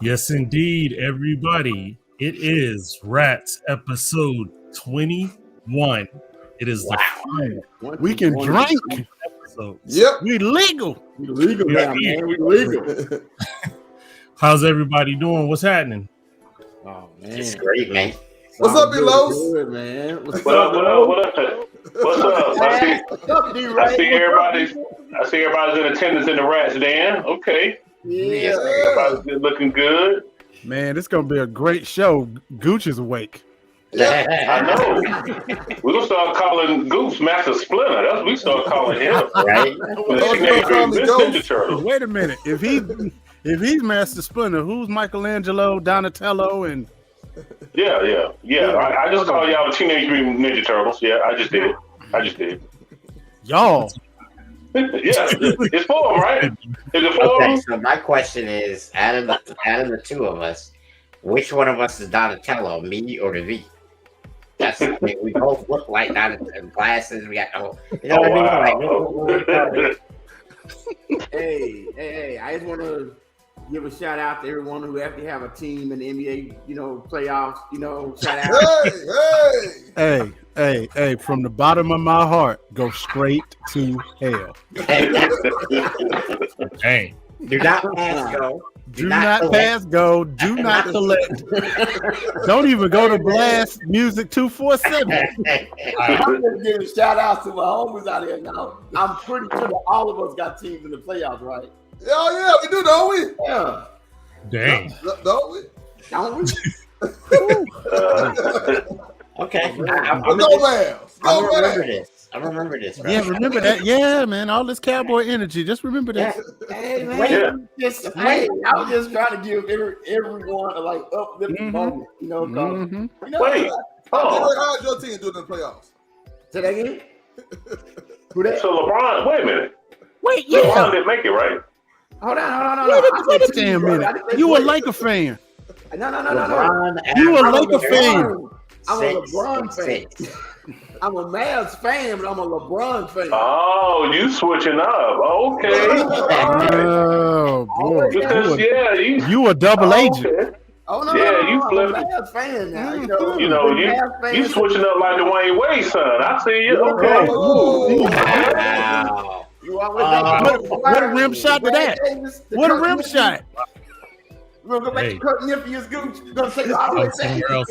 Yes, indeed, everybody. It is Rats episode 21. It is the final We can drink. episode. Yep. We legal. We legal We now, are man. We legal. How's everybody doing? What's happening? Oh man. It's great, man. What's up, D-Los? Good, man. What up? What's up? I see everybody's in attendance in the Rats Den. Okay. Yeah. Everybody's looking good. Man, it's gonna be a great show. Gooch is awake. I know. We're gonna start calling Goose Master Splinter. That's what we start calling him. Right? Ninja Turtle. Wait a minute. If he's Master Splinter, who's Michelangelo, Donatello, and Yeah. I just call y'all the Teenage Mutant Ninja Turtles. Yeah, I just did. y'all? Yeah, it's for them, right? Is it for Okay, them? so my question is, out of the two of us, which one of us is Donatello, me or the V? That's we both look like Donatello. Glasses. We got the whole. You know what I mean? Like, Hey, I just want to give a shout out to everyone who actually have a team in the NBA, playoffs, shout out. Hey, from the bottom of my heart, go straight to hell. Hey, do not pass go. Do not pass go. Do not collect. Don't even go to Blast Music 247. I'm just giving shout outs to my homies out here now. I'm pretty sure that all of us got teams in the playoffs, right? Oh yeah, we do, don't we? Yeah. dang. Don't we? Don't we? Okay. Go Rams. Go Rams. I remember this. Bro. Yeah, remember that? Yeah, man. All this cowboy energy. Just remember that. Hey man, I was just trying to give everyone a uplifting moment, Wait. How's your team doing in the playoffs? Say that again. Who that? So LeBron, wait a minute. Wait, LeBron didn't make it, right? Hold on. Wait a damn minute. You a Laker fan? No. You a Laker fan? I'm a LeBron fan. I'm a Mavs fan, but I'm a LeBron fan. Oh, you switching up. Okay. Oh boy. Because, You a double agent. Okay. Oh no, Yeah, no, you I'm a flipping. Mavs fan now. You switching up like Dwayne Wade, son. I see you. Okay. Wow. You always What a rim shot to that. What a rim shot. We're gonna go back to Kurt Niffy's Gooch. We're gonna take it all the way Somewhere else.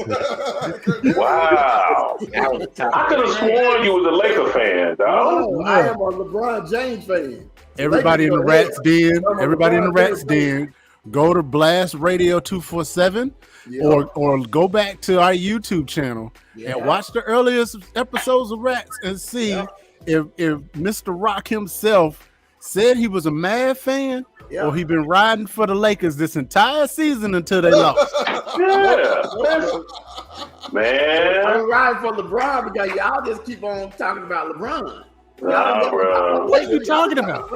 Wow. That was a tough I could have sworn you was a Laker fan, dog. No, I am a LeBron James fan. Everybody in the Rats Den. Everybody in the Rats Den. Go to Blast Radio 247 or go back to our YouTube channel and watch the earliest episodes of Rats and see if Mr. Rock himself said he was a Mad fan or he been riding for the Lakers this entire season until they lost. Yeah. Man. I'm riding for LeBron because y'all just keep on talking about LeBron. Nah, bro. What are you talking about?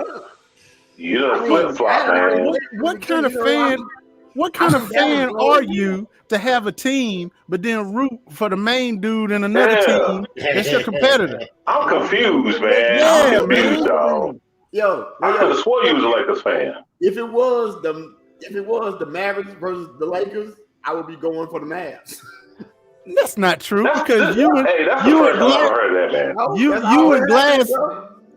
You done flip-flop, man. What kind of fan? What kind of fan are you to have a team but then root for the main dude in another team that's your competitor? I'm confused, man. Yeah, I'm confused, dog. I could have swore you was a Lakers fan. If it was the Mavericks versus the Lakers, I would be going for the Mavs. That's not true because you and that's the first time I heard that, man. you and Glass.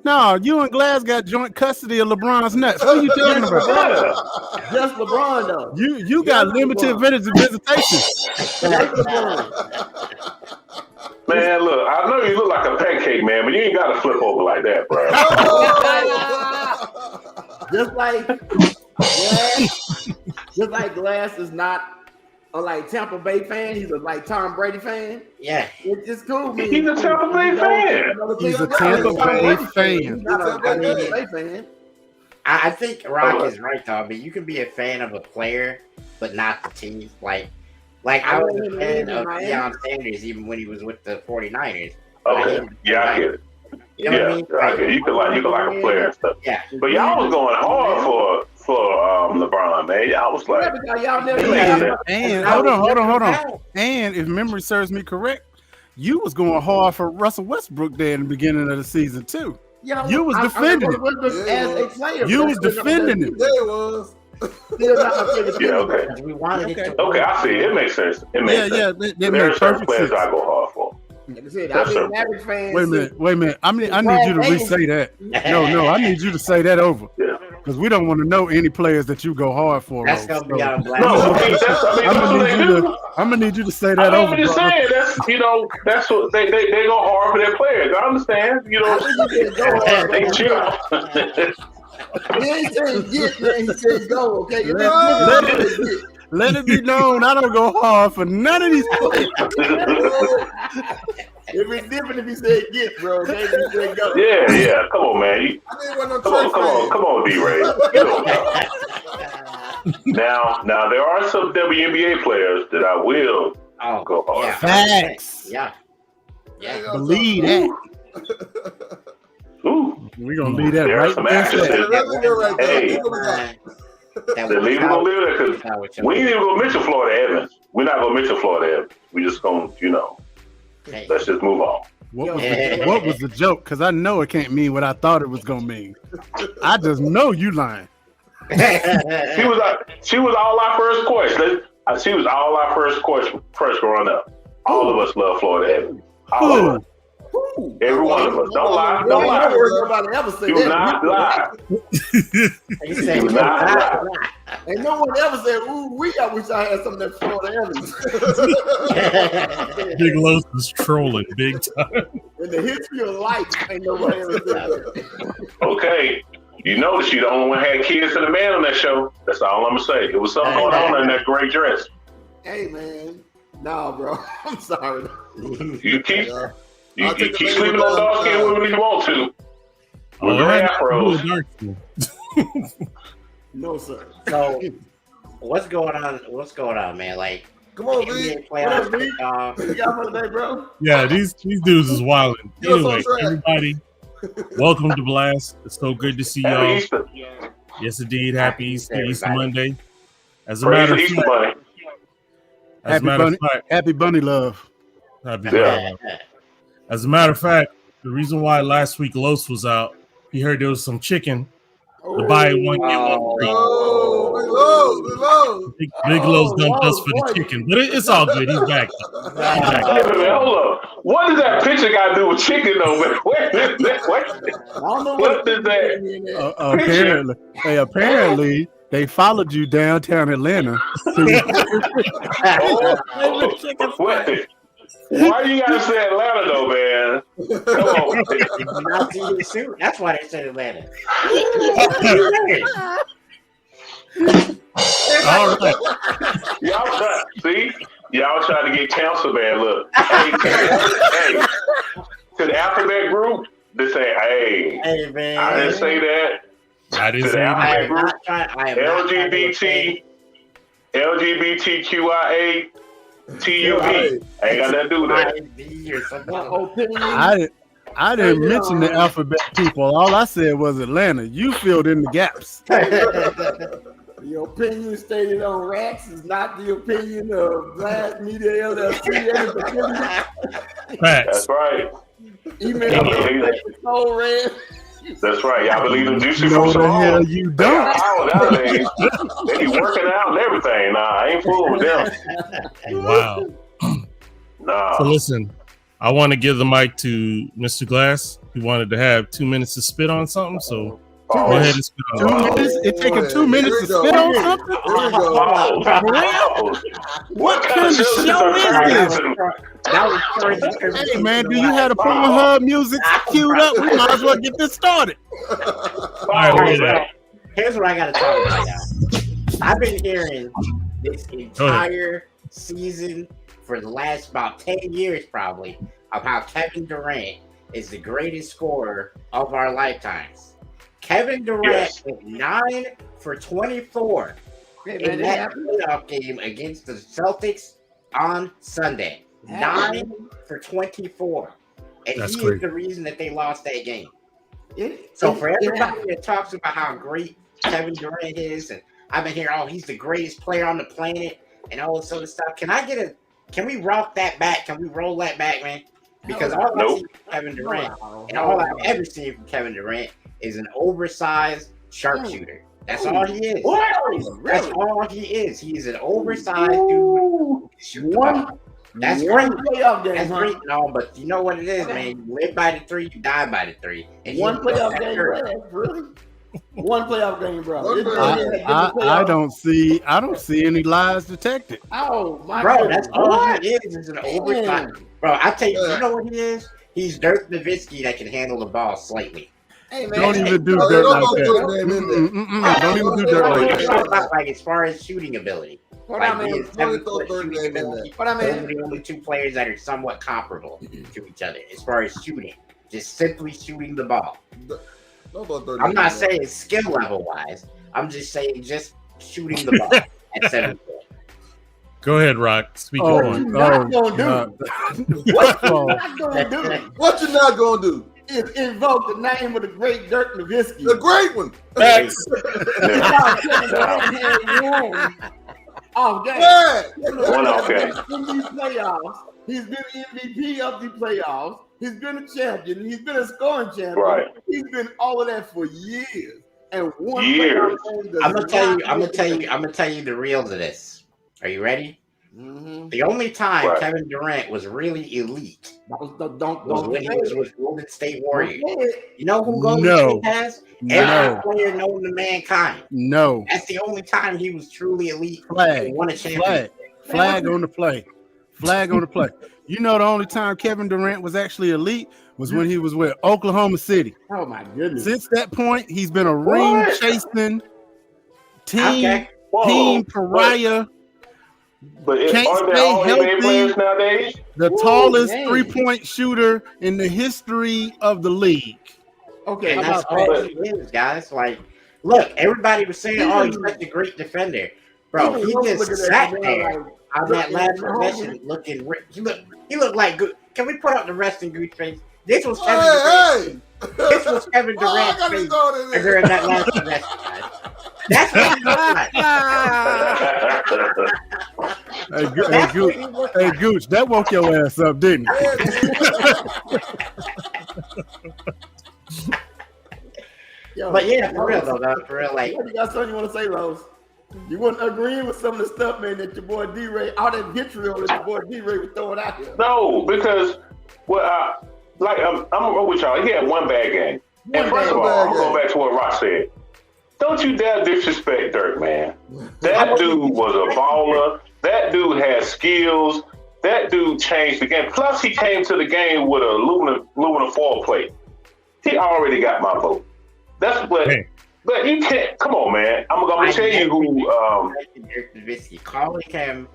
No, you and Glass got joint custody of LeBron's nuts. What are you talking about? Just LeBron though. You got limited visitation. Man, look, I know you look like a pancake, man, but you ain't got to flip over like that, bro. just like Glass is not a Tampa Bay fan, he's a Tom Brady fan. Yeah, it's cool. Man. He's a Tampa Bay fan. He's a Tampa Bay fan. He's not a Tampa Bay fan. I think Rock is right, though. I mean, you can be a fan of a player, but not the team. Like I was a fan of Deion Sanders even when he was with the 49ers. Okay. Yeah, I get it. You know what I mean? I get it. You can like a player and stuff. Yeah. But y'all was going hard for LeBron, man. Y'all was like, and hold on. And if memory serves me correct, you was going hard for Russell Westbrook there in the beginning of the season too. You was defending him. As a player, You was defending him. Yeah, it was. Still not my favorite team. Yeah, okay. We wanted it to Okay, I see. It makes sense. It makes sense. That There are makes certain perfect players sense. I go hard for. Like I said, I've been Mavericks fan. Wait a minute. I need you to re-say that. No, I need you to say that over. Yeah. Because we don't want to know any players that you go hard for. That's Rose. gonna be on blast. No, that's I'm gonna need you to say that over. I'm just brother. saying that's what they go hard for their players. I understand. They chill. He ain't saying get, man. He said go. Okay. Let it be known I don't go hard for none of these players. It'd be different if he said get, bro. Okay, if he said go. Yeah. Come on, man. I didn't want no Come on, D-Ray. Now there are some WNBA players that I will go hard. Yeah. Facts. Yeah. Believe that. Ooh. We're gonna leave that There are right some there. actions that hey, they're leaving gonna live there because we ain't even gonna mention Florida Evans. We're not gonna mention Florida Evans. We just gonna, let's just move on. What was the joke? Because I know it can't mean what I thought it was gonna mean. I just know you lying. She was all our first question. She was all our first question first growing up. All of us love Florida Evans. All of us. Every one of us. Don't lie. Don't lie. Nobody ever said Do not lie. Do not lie. Ain't no one ever said, ooh, I wish I had some of that Florida Evans. Big Los is trolling big time. In the history of life, ain't nobody ever said that. Okay. You notice you the only one had kids and a man on that show. That's all I'm gonna say. It was something going on in that gray dress. Hey man, nah, bro. I'm sorry. You keep sleeping on dark skinned women if you want to. With your afros. No, sir. So, what's going on? What's going on, man? Like, Come on, NBA B. playoffs. You got one today, bro? Yeah, these dudes is wilding. Get us on Anyway, track. everybody, welcome to Blast. It's so good to see Happy y'all. Easter. Yes, indeed. Happy Easter, Easter everybody. Monday. As a Praise matter the of Easter fact, Bunny. Happy bunny love. Yeah. As a matter of fact, the reason why last week Los was out, he heard there was some chicken to buy one get one free. Oh, Big Los dumped us for the chicken, but it's all good. He's back. Hold up. What does that picture got to do with chicken, though? What is that? Apparently, they followed you downtown Atlanta. Wait. Why you gotta say Atlanta though, man? Come on. Not see his suit. That's why they said Atlanta. All right. Y'all trying to get counsel, man. Look, hey, to the alphabet group, they say, hey man, I didn't say that. I didn't To say the that. alphabet group, LGBTQIA. TUV. Ain't got nothing to do with that. I didn't mention the alphabet people. All I said was Atlanta. You filled in the gaps. The opinion stated on Racks is not the opinion of Blast Media LLC. That's right. Email Red. That's right. Y'all believe in juicy No, fruits the and all? hell you They got don't. power nowadays. They be working out and everything. Nah, I ain't fooling with them. Wow. Nah. So listen, I want to give the mic to Mr. Glass. He wanted to have 2 minutes to spit on something, so go ahead and spit on 2 minutes? It take him 2 minutes to spit on something? What kind of show is this? Hey man, do you have the Pornhub music queued up? We might as well get this started. All right, Here's what I got to talk about, y'all. I've been hearing this entire season for the last about 10 years, probably, of how Kevin Durant is the greatest scorer of our lifetimes. Kevin Durant is 9 for 24 in that playoff game against the Celtics on Sunday. 9 for 24. And That's he great. is the reason that they lost that game. So for everybody that talks about how great Kevin Durant is, and I've been hearing, oh, he's the greatest player on the planet and all this other stuff. Can we rock that back? Can we roll that back, man? Because all I see from Kevin Durant and all I've ever seen from Kevin Durant is an oversized sharpshooter. That's all he is. What? That's all he is. He's an oversized dude. That's great. Playoff game, That's great and all, but you know what it is, man. You live by the 3, you die by the 3. And one playoff game, really? One playoff game, bro. I don't see any lies detected. Oh my bro, God. that's all he is an oversized. Bro, I tell you, you know what he is? He's Dirk Nowitzki that can handle the ball slightly. Hey, man. Don't even do dirt like that. Don't even do dirt like that. Like as far as shooting ability. What Like, I mean, he is 7-foot shooting ability. What I mean? Those are the only 2 players that are somewhat comparable to each other as far as shooting. Just simply shooting the ball. I'm not saying skill level wise. I'm just saying just shooting the ball at 7 foot. Go ahead, Rock. Speak Oh, your point. What you not gonna do? What you not gonna do? Is invoke the name of the great Dirk Nowitzki. The great one. Off game. Yeah. One off game. In these playoffs, he's been MVP of the playoffs. He's been a champion. He's been a scoring champion. Right. He's been all of that for years. And one Years. I'm gonna tell you the real to this. Are you ready? Mm-hmm. The only time Right. Kevin Durant was really elite Don't was when he was with Golden State Warriors. say it. You know who Golden No. State has? No. Every player known to mankind. No. That's the only time he was truly elite. Flag. And won a championship. Flag on the play. Flag on the play. You know the only time Kevin Durant was actually elite was when he was with Oklahoma City. Oh my goodness. Since that point, he's been a ring chasing Okay. team pariah, But Can't aren't they stay all NBA healthy. players nowadays? the tallest man. 3-point shooter in the history of the league. Okay, And how that's about all he is, guys. Like, look, everybody was saying, "Oh, he's such a great defender." Bro, he just sat there on that last possession looking. He looked like good. Can we put up the resting Goose face? This was Kevin Durant. This was Kevin Durant's face during that last possession, guys. That's what he looked like. Hey, Gooch, that woke your ass up, didn't it? Yo, But yeah, for real though, for real, like. What you got something you want to say, Rose? You wasn't agreeing with some of the stuff, man, that your boy D-Ray, all that vitriol that your boy D-Ray was throwing out here. No, because I'm with y'all. He had one bad game. And first of all, I'm going to go back to what Rock said. Don't you dare disrespect Dirk, man. That dude was a baller. That dude had skills. That dude changed the game. Plus, he came to the game with a aluminum foil plate. He already got my vote. That's what. Hey. But you can't. Come on, man. I'm gonna tell you who. Dirk Nowitzki. Calling him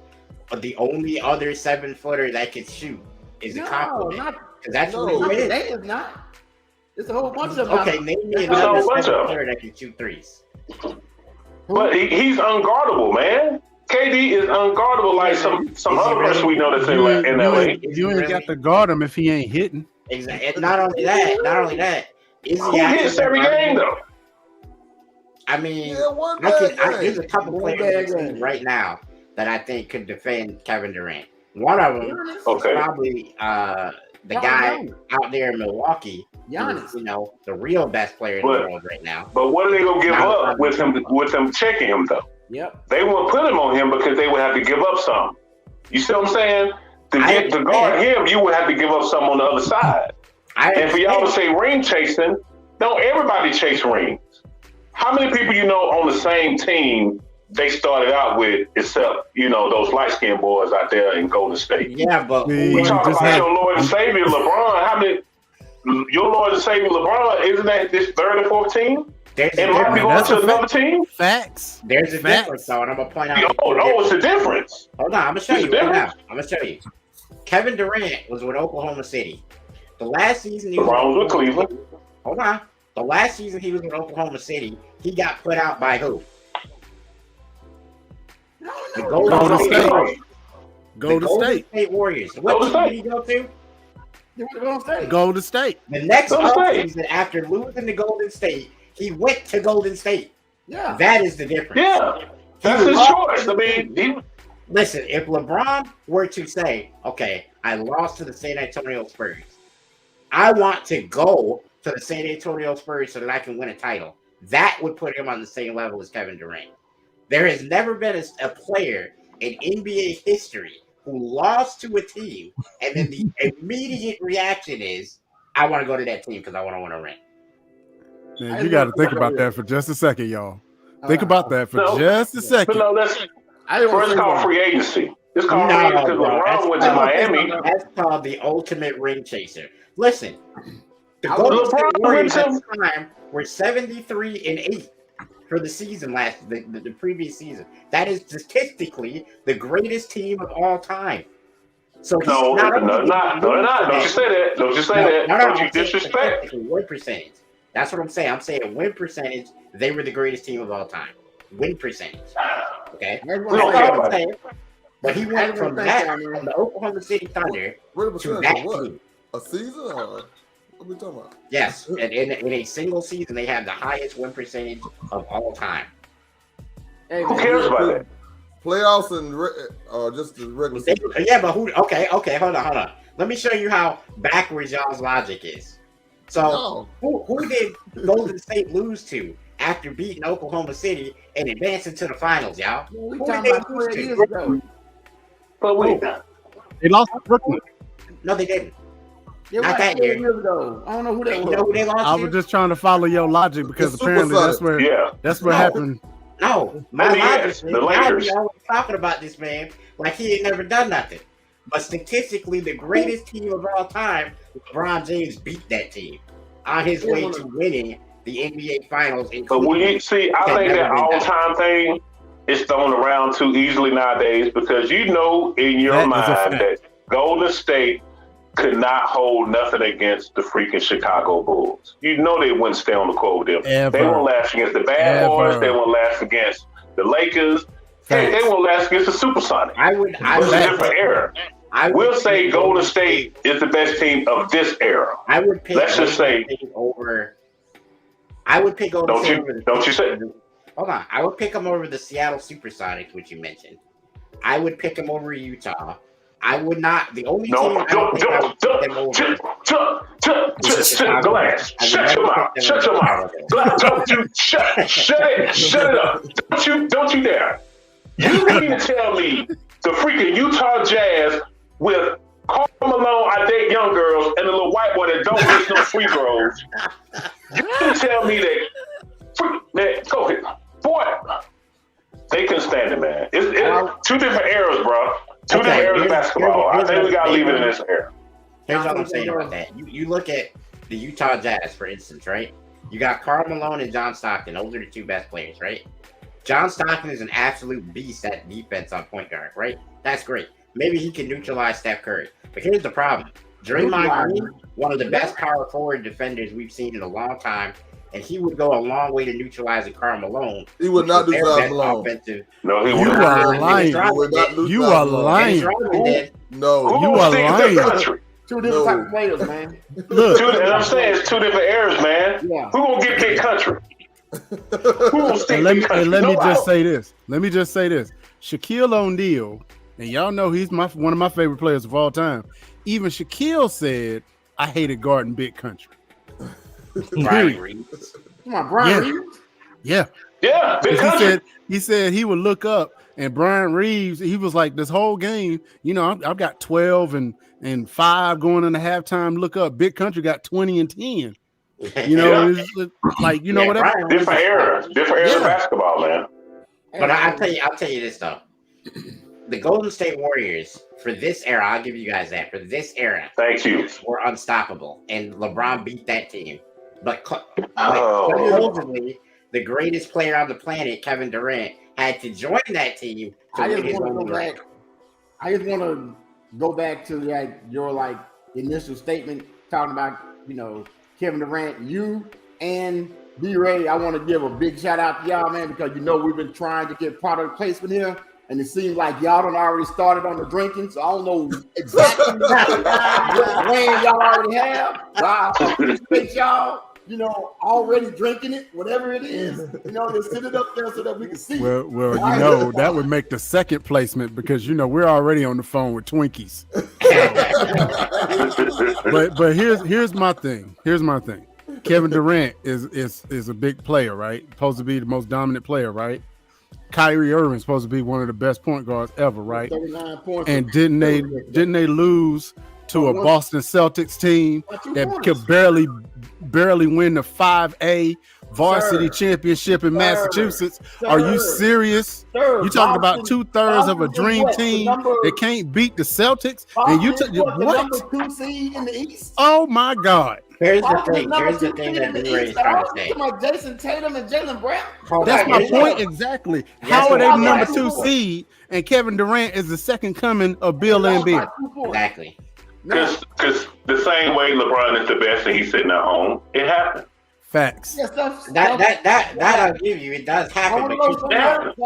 the only other 7-footer that can shoot is a compliment. Because that's what he is. They is not. It's a whole bunch of them. Okay, name me There's a another whole bunch of 7-footer that can shoot threes. But he's unguardable, man. KD is unguardable like some other person we know that's in LA. You ain't got to guard him if he ain't hitting. Exactly. Not only that. Who hits every game though? I mean, Yeah, there's a couple players right now that I think could defend Kevin Durant. One of them is probably the guy out there in Milwaukee. Giannis. You know, the real best player in the world right now. But what are they gonna give up with him checking him though? Yep. They won't put him on him because they would have to give up some. You see what I'm saying? To guard him, you would have to give up some on the other side. And for y'all to say ring chasing, don't everybody chase rings. How many people you know on the same team they started out with, except, those light-skinned boys out there in Golden State? Yeah, but we talk about your Lord and Savior LeBron. How many? Your Lord and Savior LeBron, isn't that this third or fourth team? And might be going to another team? Facts. There's a difference, though, and I'm going to point out. Oh, it's a difference. Hold on, I'm going to show you right now. I'm going to show you. Kevin Durant was with Oklahoma City. The last season he was with Cleveland. Hold on. The last season he was with Oklahoma City, he got put out by who? The Golden State Warriors. Golden State Warriors. What team did he go to? Golden State. The next season, after losing to Golden State, he went to Golden State. Yeah. That is the difference. Yeah. That's his choice. I mean, listen, if LeBron were to say, okay, I lost to the San Antonio Spurs, I want to go to the San Antonio Spurs so that I can win a title. that would put him on the same level as Kevin Durant. There has never been a player in NBA history who lost to a team, and then the immediate reaction is, I want to go to that team because I want to win a ring. Man, you got to think about that for just a second, y'all. Think about that for just a second. But no, it's called free agency. It's called free agency because LeBron went to Miami. That's called the ultimate ring chaser. Listen, the Golden State Warriors at the time were 73-8 for the season the previous season. That is statistically the greatest team of all time. So no, they're not. Don't you say that. Don't you say that. Don't you disrespect. Win percentage. That's what I'm saying. I'm saying win percentage. They were the greatest team of all time. Win percentage. Okay. That's what I'm saying. But he went from the Oklahoma City Thunder to that team. A season? Or what are we talking about? Yes. And in a single season, they have the highest win percentage of all time. Hey, who cares about that? Playoffs and just the regular season. Yeah, but who? Okay. Hold on. Let me show you how backwards y'all's logic is. So, who did Golden State lose to after beating Oklahoma City and advancing to the finals, y'all? Who did they lose to? But wait, they lost to Brooklyn. No, they didn't. Not that year. I don't know who they lost. I was just trying to follow your logic because apparently that's what happened. No, my logic is I'd be always talking about this man like he had never done nothing. But statistically, the greatest team of all time, LeBron James beat that team on his way to winning the NBA Finals. But when you see, I think that all-time thing is thrown around too easily nowadays because you know in your mind that Golden State could not hold nothing against the freaking Chicago Bulls. You know they wouldn't stay on the court with them. They won't last against the Bad Boys. They won't last against the Lakers. They won't last against the Supersonics. It's a different era. We'll say Golden State is the best team of this era. I would pick. Let's just say over. I would pick Golden State over. Don't you say? Hold on. I would pick them over the Seattle Supersonics, which you mentioned. I would pick them over Utah. I would not. The only team I would pick them over. Glass. Shut your mouth. Shut your mouth. Don't you shut it up. Don't you dare. You mean to tell me the freaking Utah Jazz with Karl Malone, I date young girls, and the little white boy that don't miss no free throws. You can tell me that, man, go ahead. Boy, they couldn't stand it, man. It's two different eras, bro. Two different eras of basketball. I think we got to leave it in this era. Here's what I'm saying about that. You look at the Utah Jazz, for instance, right? You got Karl Malone and John Stockton. Those are the two best players, right? John Stockton is an absolute beast at defense on point guard, right? That's great. Maybe he can neutralize Steph Curry. But here's the problem. Draymond Green, one of the best power forward defenders we've seen in a long time, and he would go a long way to neutralizing Karl Malone. He would not do that Malone. No, he would not. You are lying. No, you are lying. Two different type of players, man. Look, and I'm saying it's two different eras, man. Yeah. Who gonna get Big Country? Let me just say this. Shaquille O'Neal, and y'all know he's one of my favorite players of all time. Even Shaquille said, I hated guarding Big Country. Brian Reeves. Come on, Brian Reeves? Yeah. Yeah, Big Country. He said he would look up, and Brian Reeves, he was like, this whole game, you know, I've got 12 and 5 going into halftime. Look up, Big Country got 20 and 10. You know, it's like, you know, whatever. Different era of basketball, man. But I'll tell you this though. The Golden State Warriors for this era, I'll give you guys that. For this era, thank you, were unstoppable, and LeBron beat that team. But supposedly, the greatest player on the planet, Kevin Durant, had to join that team to win his own ring. I just want to go back to your initial statement talking about, you know, Kevin Durant, you and B-Ray. I want to give a big shout out to y'all, man, because you know we've been trying to get product placement here, and it seems like y'all done already started on the drinking, so I don't know exactly what brand y'all already have. Wow, I appreciate y'all, you know, already drinking it, whatever it is, you know, just sit it up there so that we can see. Well, you know, that would make the second placement because, you know, we're already on the phone with Twinkies. But here's my thing. Kevin Durant is a big player, right? Supposed to be the most dominant player, right? Kyrie Irving is supposed to be one of the best point guards ever, right? 39 points. And didn't they lose to a Boston Celtics team that could barely win the 5A varsity championship in Massachusetts? Are you serious? You talking about 2/3 of a dream team that can't beat the Celtics? And you what? Number 2 seed in the East. Oh my God! Here's the thing that B-Ray is trying to say. Jason Tatum and Jaylen Brown. That's my point exactly. How are they number 2 seed and Kevin Durant is the second coming of Bill Embiid? Exactly. Because the same way LeBron is the best and he's sitting at home, it happened. Facts. Yeah, That I'll give you. It does happen. Something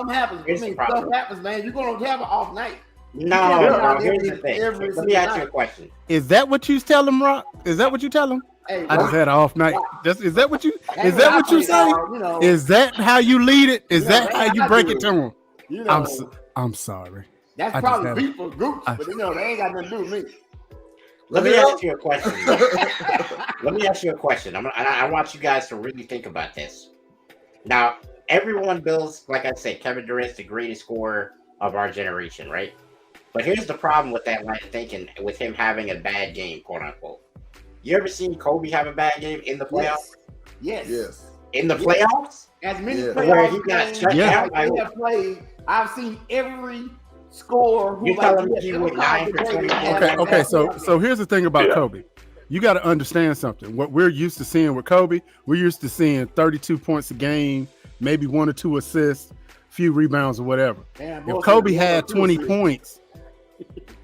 happens. Stuff happens, man. You're gonna have an off night. No. Here's the thing. Let me ask you a question. Is that what you tell him, Rock? Is that what you tell him? Hey, I just had an off night. Is that what you say? know, Is that how you lead it? Is that how you break it to him? I'm sorry. That's probably beat for Gooch, but they ain't got nothing to do with me. Let me ask you a question. I want you guys to really think about this. Now, everyone builds, like I said, Kevin Durant's the greatest scorer of our generation, right? But here's the problem with that line of thinking, with him having a bad game, quote unquote. You ever seen Kobe have a bad game in the playoffs? Yes. In the playoffs? As many where playoffs he got shut down. Have played, I've seen every score. You telling me he went 9 for 20? Okay. So here's the thing about Kobe. You got to understand something. What we're used to seeing with Kobe, we're used to seeing 32 points a game, maybe 1 or 2 assists, few rebounds or whatever. If Kobe had 20 points,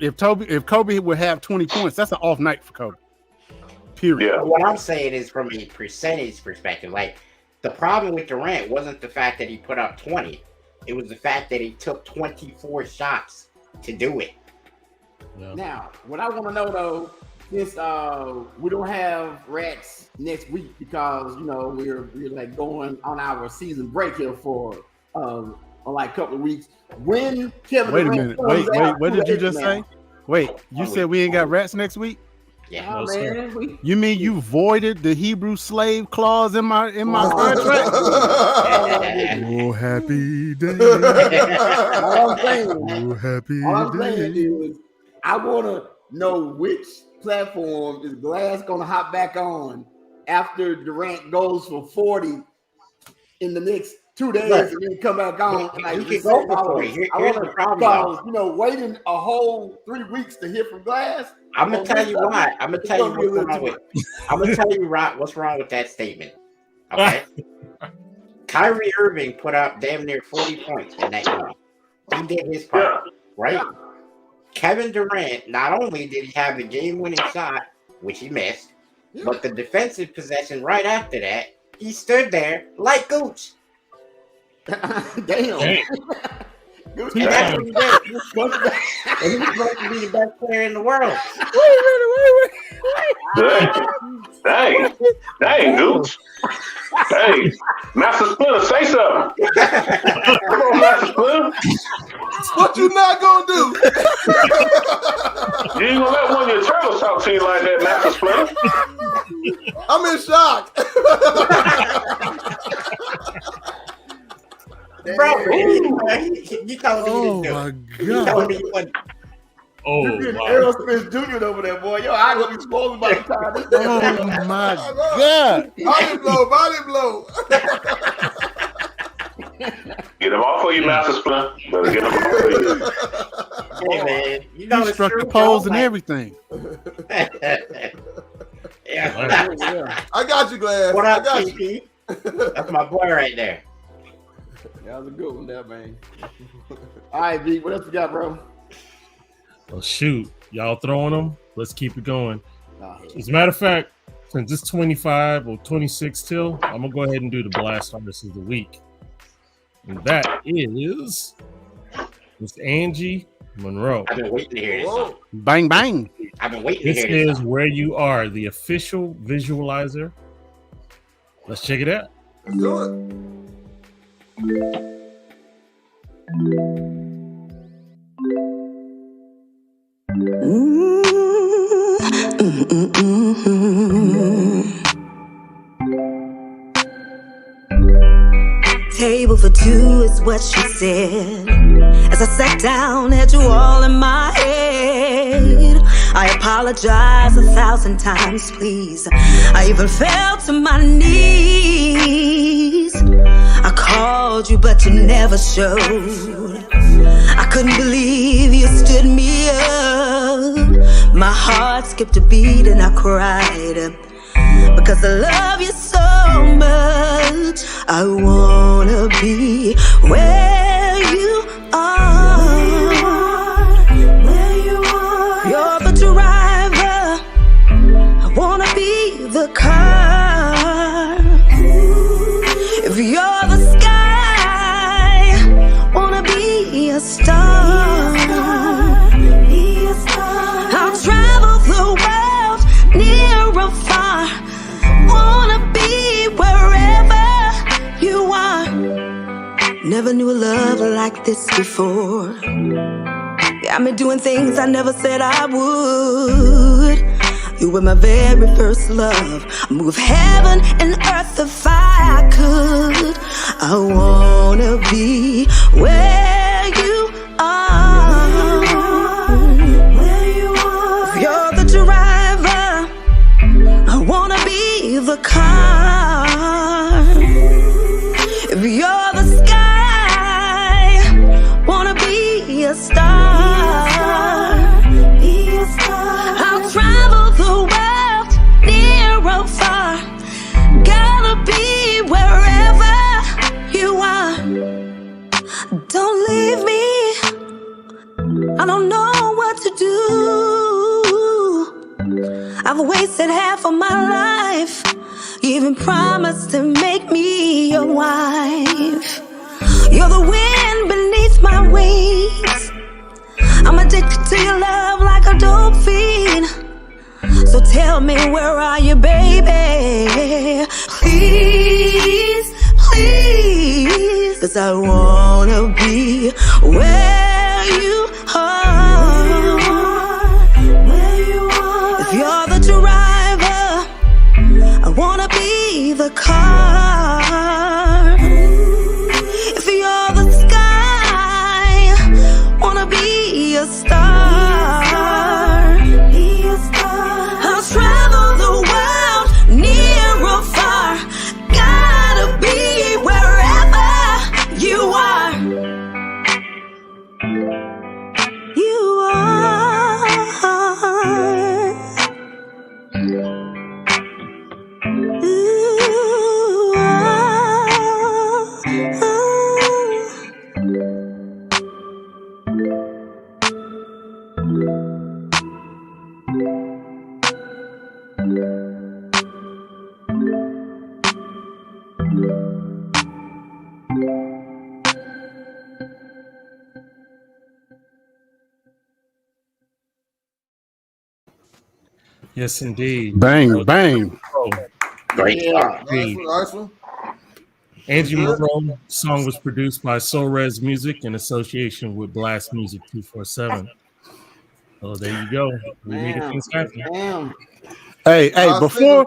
if Kobe would have 20 points, that's an off night for Kobe. Period. Yeah. What I'm saying is from a percentage perspective, like the problem with Durant wasn't the fact that he put up 20. It was the fact that he took 24 shots to do it. Yeah. Now, what I want to know though, since we don't have Rats next week because we're like going on our season break here for like a couple of weeks. When Kevin Wait a minute. Wait. What did you just say? Wait, you said we ain't got Rats next week? Yeah, man. You mean you voided the Hebrew slave clause in my contract? Oh, happy day. All I'm saying is I want to know which platform is Glass going to hop back on after Durant goes for 40 in the next 2 days and then come back on. You can go for 40. Here's the problem. Waiting a whole 3 weeks to hear from Glass. I'm gonna tell you why. I'm gonna tell you what's wrong with that statement. Okay. Kyrie Irving put up damn near 40 points in that game. He did his part, right? Yeah. Kevin Durant, not only did he have the game-winning shot, which he missed, but the defensive possession right after that, he stood there like Gooch. Damn. And that's what he did. He was supposed to be the best player in the world. Wait. Dang, Gooch. Hey, Master Splinter, say something. Come on, Master Splinter. What you not gonna do? You ain't gonna let one of your turtles talk to you like that, Master Splinter. I'm in shock. Bro, you telling me my God. You telling me you wouldn't. Oh, Errol Spence Jr. over there, boy. Yo, I gonna be spoiled by the time. Oh my God. Body blow. Get them off of you, Master Splinter. Better get them off of you. Hey, man. You struck the pose and everything. Yeah. I got you, Glass. What up, I got KP? That's my boy right there. That was a good one there, man. All right, B, what else you got, bro? Well, shoot. Y'all throwing them? Let's keep it going. As a matter of fact, since it's 25 or 26 till, I'm going to go ahead and do the Blast Artist of the Week. And that is Miss Angie Monroe. I've been waiting to hear this song. Bang, bang. I've been waiting to This hear this is song. Where You Are, the official visualizer. Let's check it out. Let's do it. table for two is what she said. As I sat down, had you all in my head. I apologize 1,000 times, please. I even fell to my knees. I called you, but you never showed. I couldn't believe you stood me up. My heart skipped a beat and I cried. Because I love you so much. I wanna be where you are. Where you are. You're the driver. I wanna be the car. If you're the sky, wanna be a star. I'll travel the world, near or far. Wanna be wherever you are. Never knew a love like this before. Got me doing things I never said I would. You were my very first love. I'd move heaven and earth if I could. I wanna be where you are. Where you are. If you're the driver, I wanna be the car. If you're the sky, wanna be a star. I'll travel the world, near or far. Gotta be wherever you are. Don't leave me. I don't know what to do. I've wasted half of my life. You even promised to make me your wife. You're the wind beneath my wings. I'm addicted to your love like a dope fiend. So tell me, where are you, baby? Please, please. 'Cause I wanna be where you are. Where you are. If you're the driver, I wanna be the car. If you're the sky, wanna be a star. I'll travel the world, near or far. Gotta be wherever you are. You are. Ooh, Yes, indeed. Bang, bang. Oh, Great song. Nice one. Angie Monroe song was produced by SoRez Music in association with Blast Music 247. Oh, there you go. We made things happen. Damn. Hey, before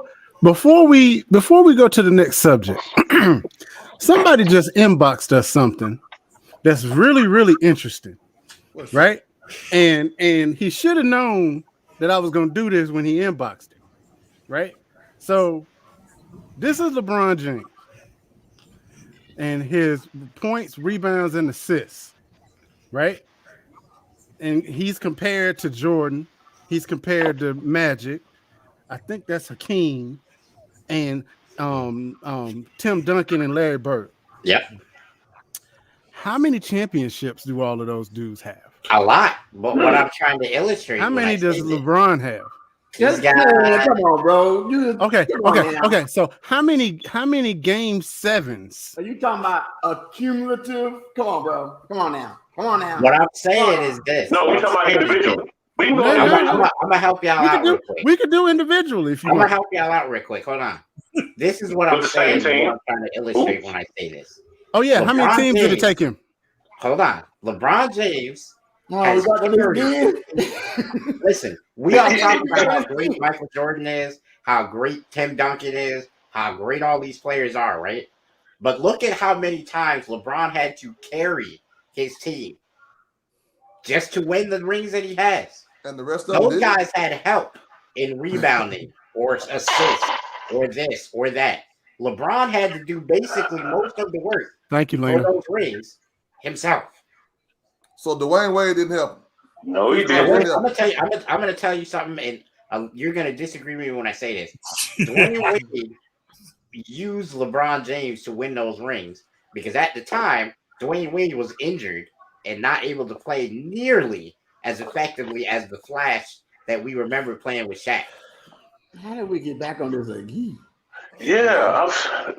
we go to the next subject, somebody just inboxed us something that's really, really interesting, right? And he should have known that I was going to do this when he inboxed it, right? So this is LeBron James and his points, rebounds, and assists, right? And he's compared to Jordan. He's compared to Magic. I think that's Hakeem and Tim Duncan and Larry Bird. Yep. How many championships do all of those dudes have? A lot. But what I'm trying to illustrate. How many does LeBron have? Come on, bro. Okay. So how many game sevens? Are you talking about accumulative? Come on, bro. Come on now. What I'm saying is this. No, we're talking about individually. I'm gonna help y'all out real quick. We could do individually if you want. want. I'm gonna help y'all out real quick. Hold on. This is what I'm saying. What I'm trying to illustrate when I say this. Oh yeah, LeBron, how many teams did it take him? Hold on. LeBron James. Listen, we all talk about how great Michael Jordan is, how great Tim Duncan is, how great all these players are, right? But look at how many times LeBron had to carry his team just to win the rings that he has. And the rest of Those guys had help in rebounding or assists or this or that. LeBron had to do basically most of the work. Thank you, for Lena. those rings himself. So Dwayne Wade didn't help him. No, he didn't. I'm gonna tell you. I'm gonna tell you something, and you're gonna disagree with me when I say this. Dwayne Wade used LeBron James to win those rings because at the time Dwayne Wade was injured and not able to play nearly as effectively as the Flash that we remember playing with Shaq. How did we get back on this again? Yeah,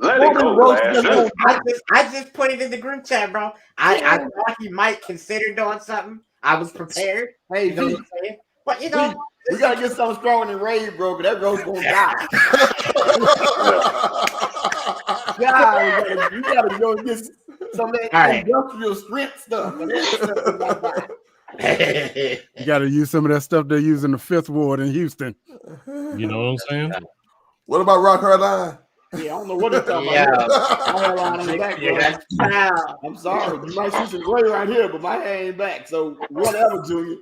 let it go, Glass. I just put it in the group chat, bro. I thought he might consider doing something. I was prepared. Hey, you know what I'm saying? But you know, we gotta get something stronger than Rave, bro, because that bro's gonna die. God, you gotta go get some of that industrial strength stuff. You gotta use some of that stuff they use in the 5th Ward in Houston. You know what I'm saying? What about Rock Her Line? Yeah, I don't know what it's talking about. I'm sorry. You might see some gray right here, but my hair ain't back. So whatever, Junior.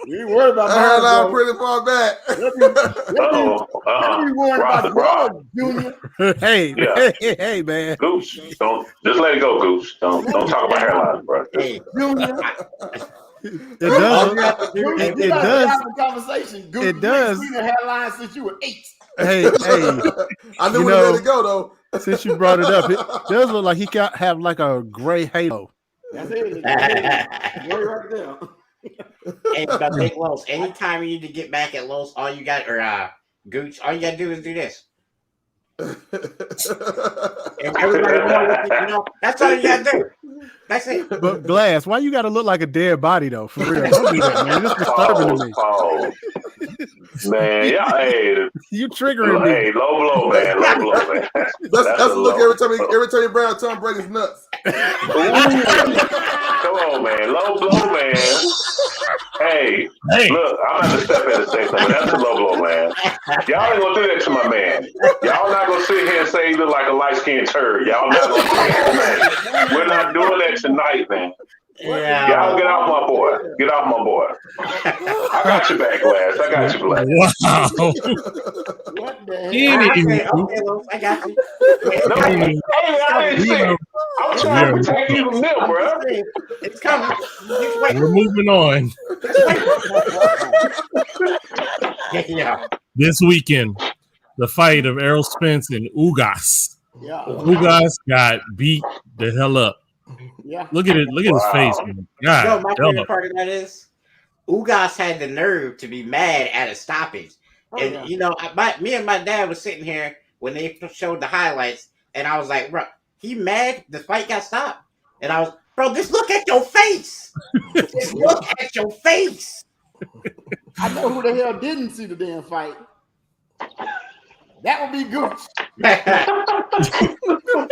You ain't worried about my hairline pretty far back. You worried about drugs, Junior. Hey, man. Goose, don't just let it go, Goose. Don't talk about hairlines, bro. Hey, Junior. It does. It does. Conversation. Goose, it does. You've seen a hairline since you were 8. Hey. I knew when to let it go, though. Since you brought it up, it does look like he got have like a gray halo. That's it. Right there. Hey, but Big Los, anytime you need to get back at Los, all you got, or Gooch, all you got to do is do this. And everybody knows, that's all you got to do. That's it. But Glass, why you got to look like a dead body, though? For real. Don't do that, man. It's disturbing to me. Man, yeah, hey. You triggering me. Hey, low blow, man. Low blow, man. That's a look every time you bring out Tom Brady's nuts. Come on, man. Low blow, man. Hey, look, I'm about to step in and say something. That's a low blow, man. Y'all ain't gonna do that to my man. Y'all not gonna sit here and say he look like a light-skinned turd. Y'all not gonna do that, man. We're not doing that tonight, man. Yeah. Y'all get off my boy. Get off my boy. I got your back, Glass. I got you, Glass. Wow. What the hell? Okay, Los, I got you. No, hey, I didn't say. I'm trying to protect you from them, bro. It's coming. We're moving on. Yeah. This weekend, the fight of Errol Spence and Ugas. Yeah. Ugas got beat the hell up. Yeah. Look at it. Look at his face, man. God, You know, my favorite part of that is Ugas had the nerve to be mad at a stoppage. And, you know, me and my dad was sitting here when they showed the highlights, and I was like, bro, he mad? The fight got stopped. And I was, bro, just look at your face. Just look at your face. I know who the hell didn't see the damn fight. That would be Gooch.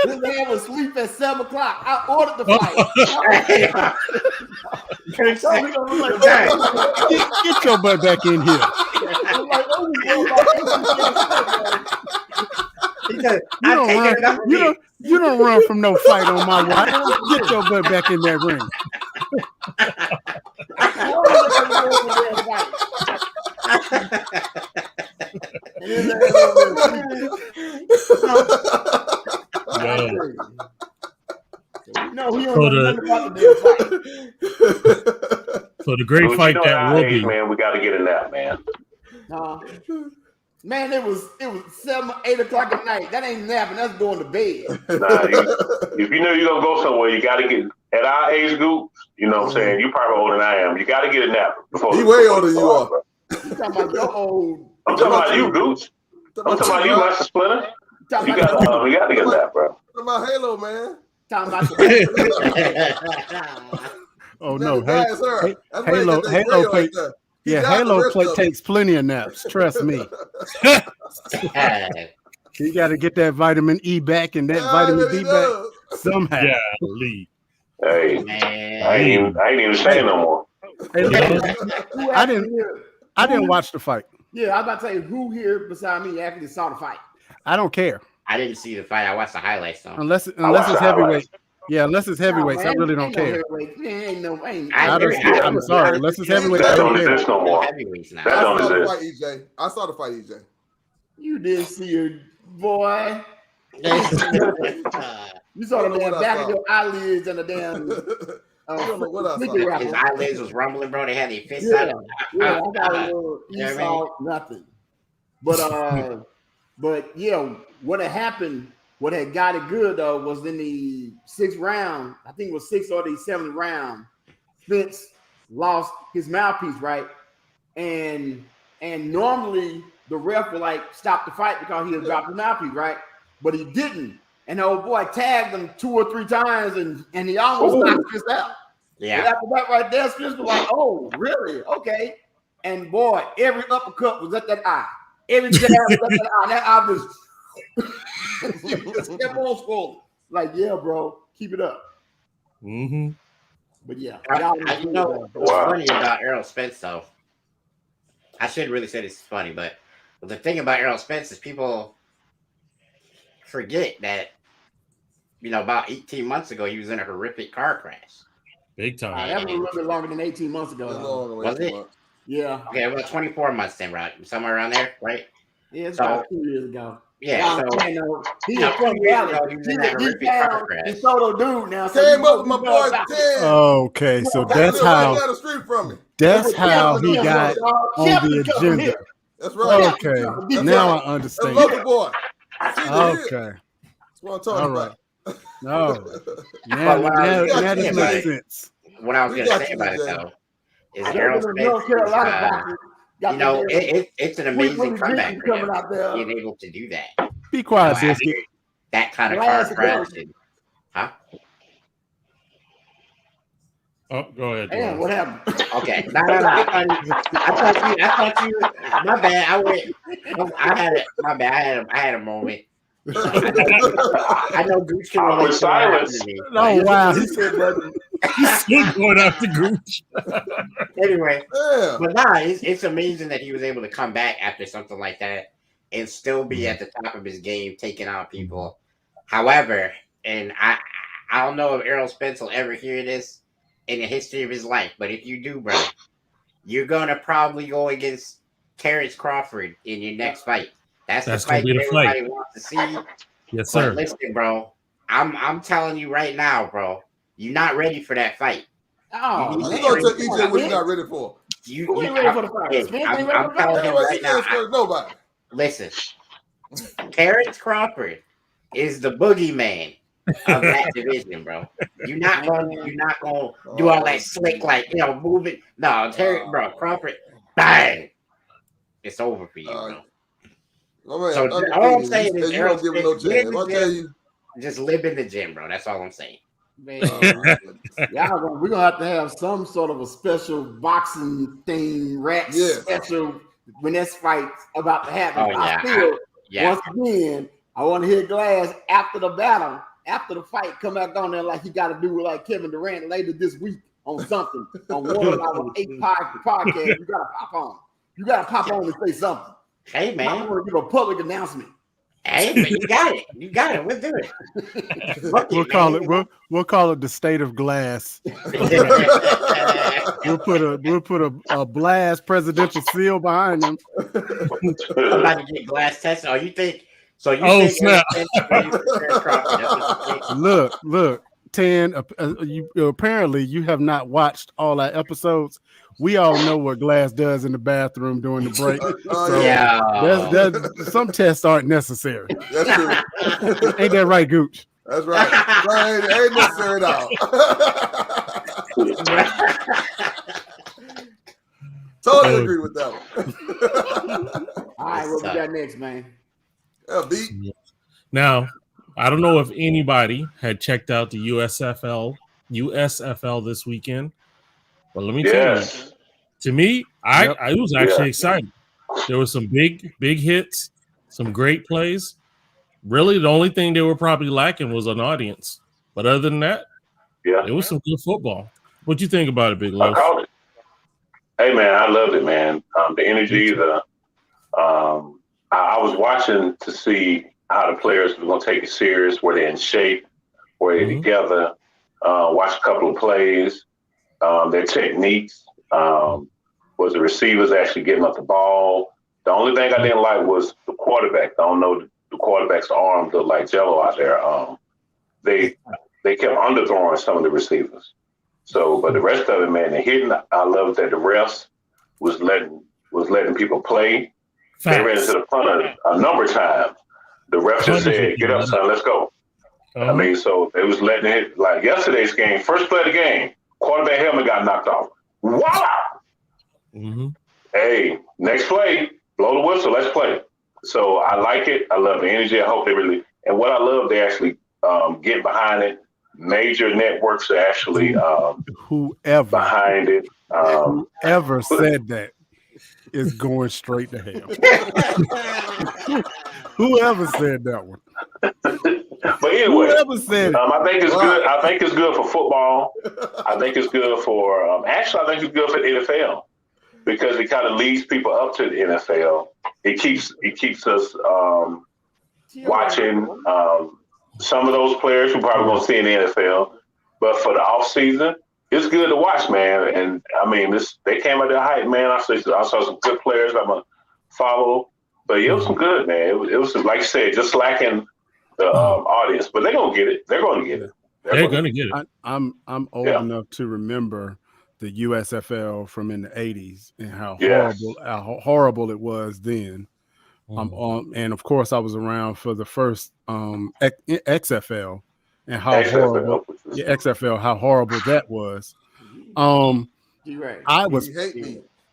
This man was asleep at 7 o'clock. I ordered the fight. Get your butt back in here. You don't run from no fight on my watch. Get your butt back in that ring. So the great fight that will be, man. We got to get in that, man. Man, it was 7, 8 o'clock at night. That ain't napping. That's going to bed. If you know you're gonna go somewhere, you got to get at our age group. You know what I'm saying? You probably older than I am. You got to get a nap before. He way older than you are. You talking about your old? I'm talking about you, Gooch. I'm talking about you, Master Splinter. We got to get a nap, bro. Talking about Halo, man. Talking about Oh no, Halo play. Yeah, Halo play takes plenty of naps. Trust me. You got to get that vitamin E back and that vitamin D back somehow. Yeah, Lee. Hey, man. I ain't even saying no more. Hey, I didn't watch the fight. Yeah, I was about to say who here beside me actually saw the fight. I don't care. I didn't see the fight. I watched the highlights though. Unless it's heavyweight. Yeah, unless it's heavyweights, I really don't care. I'm sorry. Unless it's heavyweight, I don't care. No more. Heavyweights now. I saw the fight, EJ. I saw the fight, EJ. You didn't see your boy. You saw the damn back of your eyelids and the damn. I don't know what I saw. His eyelids was rumbling, bro. They had their fists Yeah, out. I got a little. You saw nothing. But yeah, what had happened, what had got it good though, was in the 6th round. I think it was 6th or the 7th round. Spence lost his mouthpiece, right? And normally the ref would like stop the fight because he had dropped his mouthpiece, right? But he didn't. And the old boy tagged him 2 or 3 times, and he almost knocked Spence out. Yeah. And after that, right there, Spence was like, "Oh, really? Okay." And boy, every uppercut was at that eye. Every jab was at that eye. That eye just kept on scrolling. Like, yeah, bro, keep it up. Mm-hmm. But yeah, you know what's funny about Errol Spence though? I shouldn't really say this is funny, but the thing about Errol Spence is people forget that, you know, about 18 months ago he was in a horrific car crash. Big time. That was a little bit longer than 18 months ago. Was it? Yeah. Okay, about 24 months then, right? Somewhere around there, right? Yeah, it's about 2 years ago. Yeah, he's a from Valley. He's Soto dude now. Came up with my boy Ted. Okay, so that's how he got on the agenda. That's right. Okay, now I understand. Love the boy. Okay. That's what I'm talking about. No. Now this makes sense. What I was going to say about it though is Errol Spence. You know, it's an amazing comeback for him being able to do that. Be quiet, Biscuit. That kind of car crash. Huh? Oh, go ahead. Damn, what happened? Okay. No. I thought you. My bad. I had a moment. I know Gooch can relate to me. Oh wow, he said, "Brother, he's still going after Gooch." Anyway, but it's amazing that he was able to come back after something like that and still be at the top of his game, taking out people. However, and I don't know if Errol Spence will ever hear this in the history of his life, but if you do, bro, you're gonna probably go against Terrence Crawford in your next fight. That's the fight that everybody wants to see. Yes, sir. But listen, bro, I'm telling you right now, bro, you're not ready for that fight. Oh, you gonna tell EJ what you're not ready for? You ain't ready for the fight. I'm telling him right now. Nobody. Listen, Terrence Crawford is the boogeyman of that division, bro. You're not gonna do all that slick, like, you know, moving. No, bro, Crawford, bang, it's over for you, bro. So all I'm saying is, you don't give him no chance. I'll tell you, just live in the gym, bro. That's all I'm saying. Man, we're gonna have some sort of a special boxing thing, special when this fight's about to happen. Once again, I want to hear Glass after the battle, after the fight, come back on there like he got to do with like Kevin Durant later this week on something on one of our 8 podcasts. You gotta pop on. You gotta pop on and say something. Hey man, I want to give a public announcement. Hey man, you got it. We'll do it. We'll call it the state of glass. We'll put a blast presidential seal behind them. I'm about to get glass tested. Oh, you think? So you think? Snap. Look, Tan. Apparently you have not watched all our episodes. We all know what Glass does in the bathroom during the break. Some tests aren't necessary. That's true. Ain't that right, Gooch? That's right. Ain't necessary at all. Totally agree with that one. All right, what we got next, man? Now, I don't know if anybody had checked out the USFL this weekend. But let me tell you, to me, I was actually excited. There were some big hits, some great plays. Really, the only thing they were probably lacking was an audience. But other than that, it was some good football. What you think about it, Big Los? Hey, man, I loved it, man. The energy, I was watching to see how the players were going to take it serious, were they in shape, were they together, watch a couple of plays, their techniques, was the receivers actually getting up the ball. The only thing I didn't like was the quarterback. I don't know, the quarterback's arm looked like jello out there. They kept underthrowing some of the receivers. So, but the rest of it, man, the hitting, I love that the refs was letting people play. Facts. They ran into the punter a number of times. The ref just said, "Get up, son, let's go." I mean, so it was letting it, like yesterday's game, first play of the game, quarterback helmet got knocked off. Wow! Hey, next play, blow the whistle, let's play. So I like it. I love the energy. I hope they really, and what I love, they actually get behind it. Major networks are actually whoever behind it. Whoever said that is going straight to hell. Whoever said that one. But anyway, whoever said it. I think it's good. I think it's good for football. I think it's good for actually, I think it's good for the NFL because it kind of leads people up to the NFL. It keeps us watching some of those players who probably won't see in the NFL. But for the off season, it's good to watch, man. And I mean, they came at their height, man. I saw some good players I'm gonna follow, but it was some good, man. It was like you said, just lacking the audience, but they're gonna get it. They're gonna get it. They're gonna get it. I'm old enough to remember the USFL from in the '80s and how horrible it was then. And of course, I was around for the first XFL and how horrible XFL, how horrible that was. I was.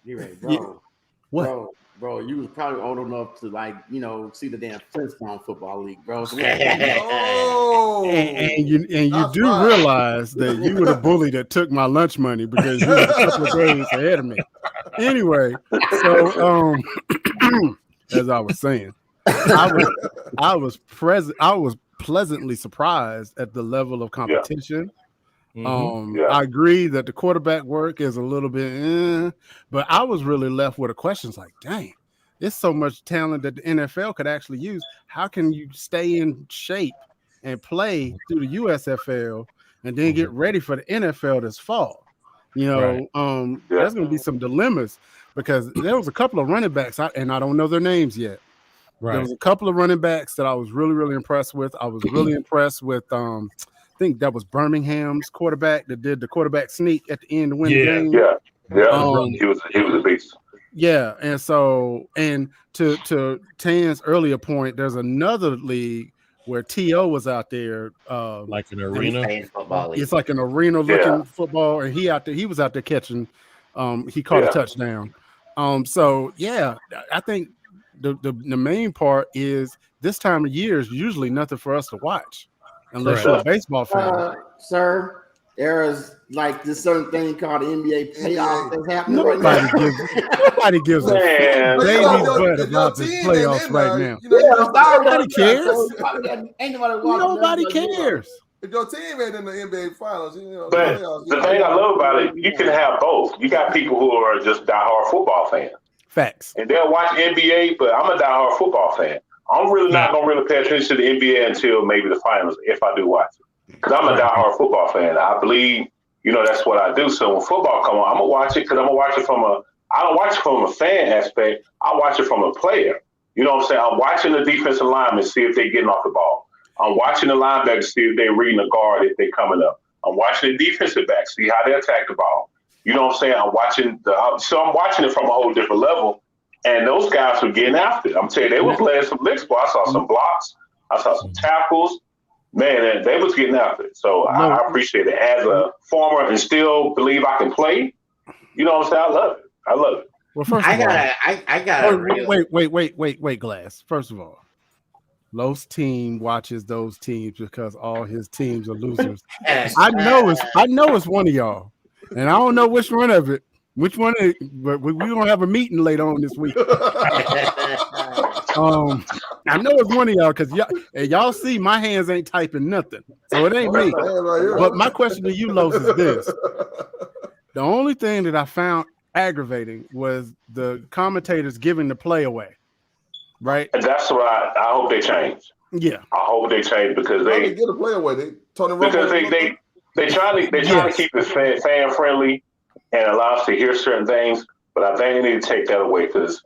Bro. What? Bro, you was probably old enough to see the damn Flintstone football league, bro. So and you do realize that you were the bully that took my lunch money because you were a couple of days ahead of me. Anyway, so as I was saying, I was pleasantly surprised at the level of competition. I agree that the quarterback work is a little bit, but I was really left with a question like, dang, there's so much talent that the NFL could actually use. How can you stay in shape and play through the USFL and then get ready for the NFL this fall? There's going to be some dilemmas because there was a couple of running backs, and I don't know their names yet. Right. There was a couple of running backs that I was really, really impressed with. I was really impressed with I think that was Birmingham's quarterback that did the quarterback sneak at the end to win the game. He was a beast. Yeah, and so to Tan's earlier point, there's another league where T.O. was out there, like an arena. It's like an arena looking football, and he was out there catching. He caught a touchdown. So I think the main part is this time of year is usually nothing for us to watch. Unless you're a baseball fan. Sir, there's like this certain thing called the NBA playoffs that's happening right now. Nobody gives a baby's butt about the playoffs right now. Nobody cares. Nobody cares. If your team ain't in the NBA finals, But the thing I love about it, you can have both. You got people who are just diehard football fans. Facts. And they'll watch NBA, but I'm a diehard football fan. I'm really not going to really pay attention to the NBA until maybe the finals, if I do watch it. Because I'm a diehard football fan. I believe, that's what I do. So when football come on, I'm going to watch it because I'm going to watch it I don't watch it from a fan aspect. I watch it from a player. You know what I'm saying? I'm watching the defensive linemen, see if they're getting off the ball. I'm watching the linebackers, see if they're reading the guard, if they're coming up. I'm watching the defensive backs, see how they attack the ball. You know what I'm saying? I'm watching it from a whole different level. And those guys were getting after it. I'm telling you, they were playing some licks, boy. I saw some blocks. I saw some tackles. Man, they was getting after it. So I appreciate it. As a former and still believe I can play, you know what I'm saying? I love it. Well, first of all, wait, Glass. First of all, Los team watches those teams because all his teams are losers. I know it's one of y'all, and I don't know which one of it. Which one? But we're gonna have a meeting later on this week. I know it's one of y'all because y'all see my hands ain't typing nothing, so it ain't me. But my question to you, Los, is this: the only thing that I found aggravating was the commentators giving the play away, right? And that's what I hope they change. Yeah, I hope they change because They they get a play away. they trying to keep it fan friendly and allow us to hear certain things. But I think they need to take that away because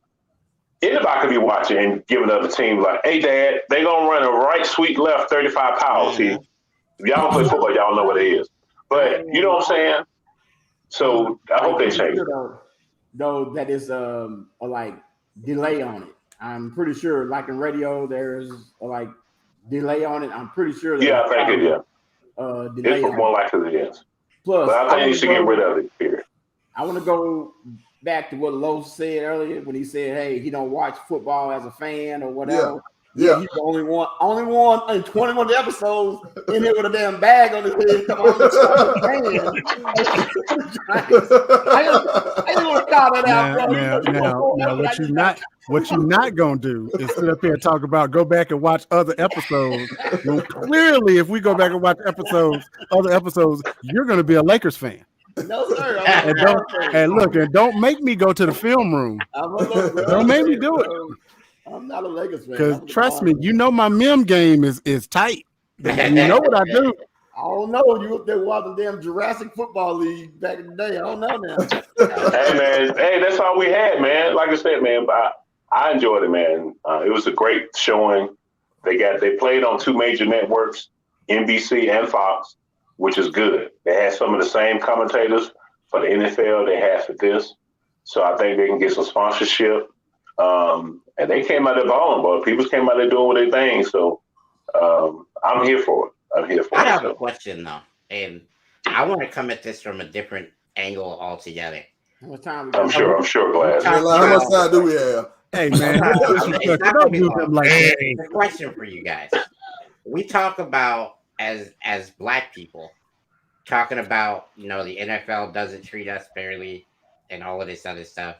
anybody could be watching and giving other teams like, "Hey, Dad, they gonna run a right, sweet, left, 35 power." See, if y'all play football, y'all know what it is. But you know what I'm saying? So I hope they change it. Though that is a like delay on it. I'm pretty sure, like in radio, there's a like delay on it. I'm pretty sure. Yeah, I think it. Yeah. Delay It's more likely it is. Plus, but I think you should get rid of it. Period. I want to go back to what Lowe said earlier when he said, "Hey, he don't watch football as a fan or whatever." Yeah, he's the only one in 21 episodes in here with a damn bag on his head. Come on, I didn't want to call that out. Now, what you not gonna do is sit up here and talk about go back and watch other episodes. When clearly, if we go back and watch other episodes, you're gonna be a Lakers fan. No, sir. And don't make me go to the film room. Don't make me do it. I'm not a Lakers fan. Because trust me, you know my meme game is tight. You know what I do. I don't know. You up there watching damn Jurassic Football League back in the day. I don't know now. Hey man, that's all we had, man. Like I said, man, I enjoyed it, man. It was a great showing. They played on two major networks, NBC and Fox, which is good. They had some of the same commentators for the NFL they had for this. So I think they can get some sponsorship. And they came out there balling, but people came out there doing what they think. So I'm here for it. I have a question though, and I want to come at this from a different angle altogether. What time? I'm sure, Glass. How much time do we have? Hey man, don't do them like that. A question for you guys. We talk about as Black people, talking about the NFL doesn't treat us fairly and all of this other stuff.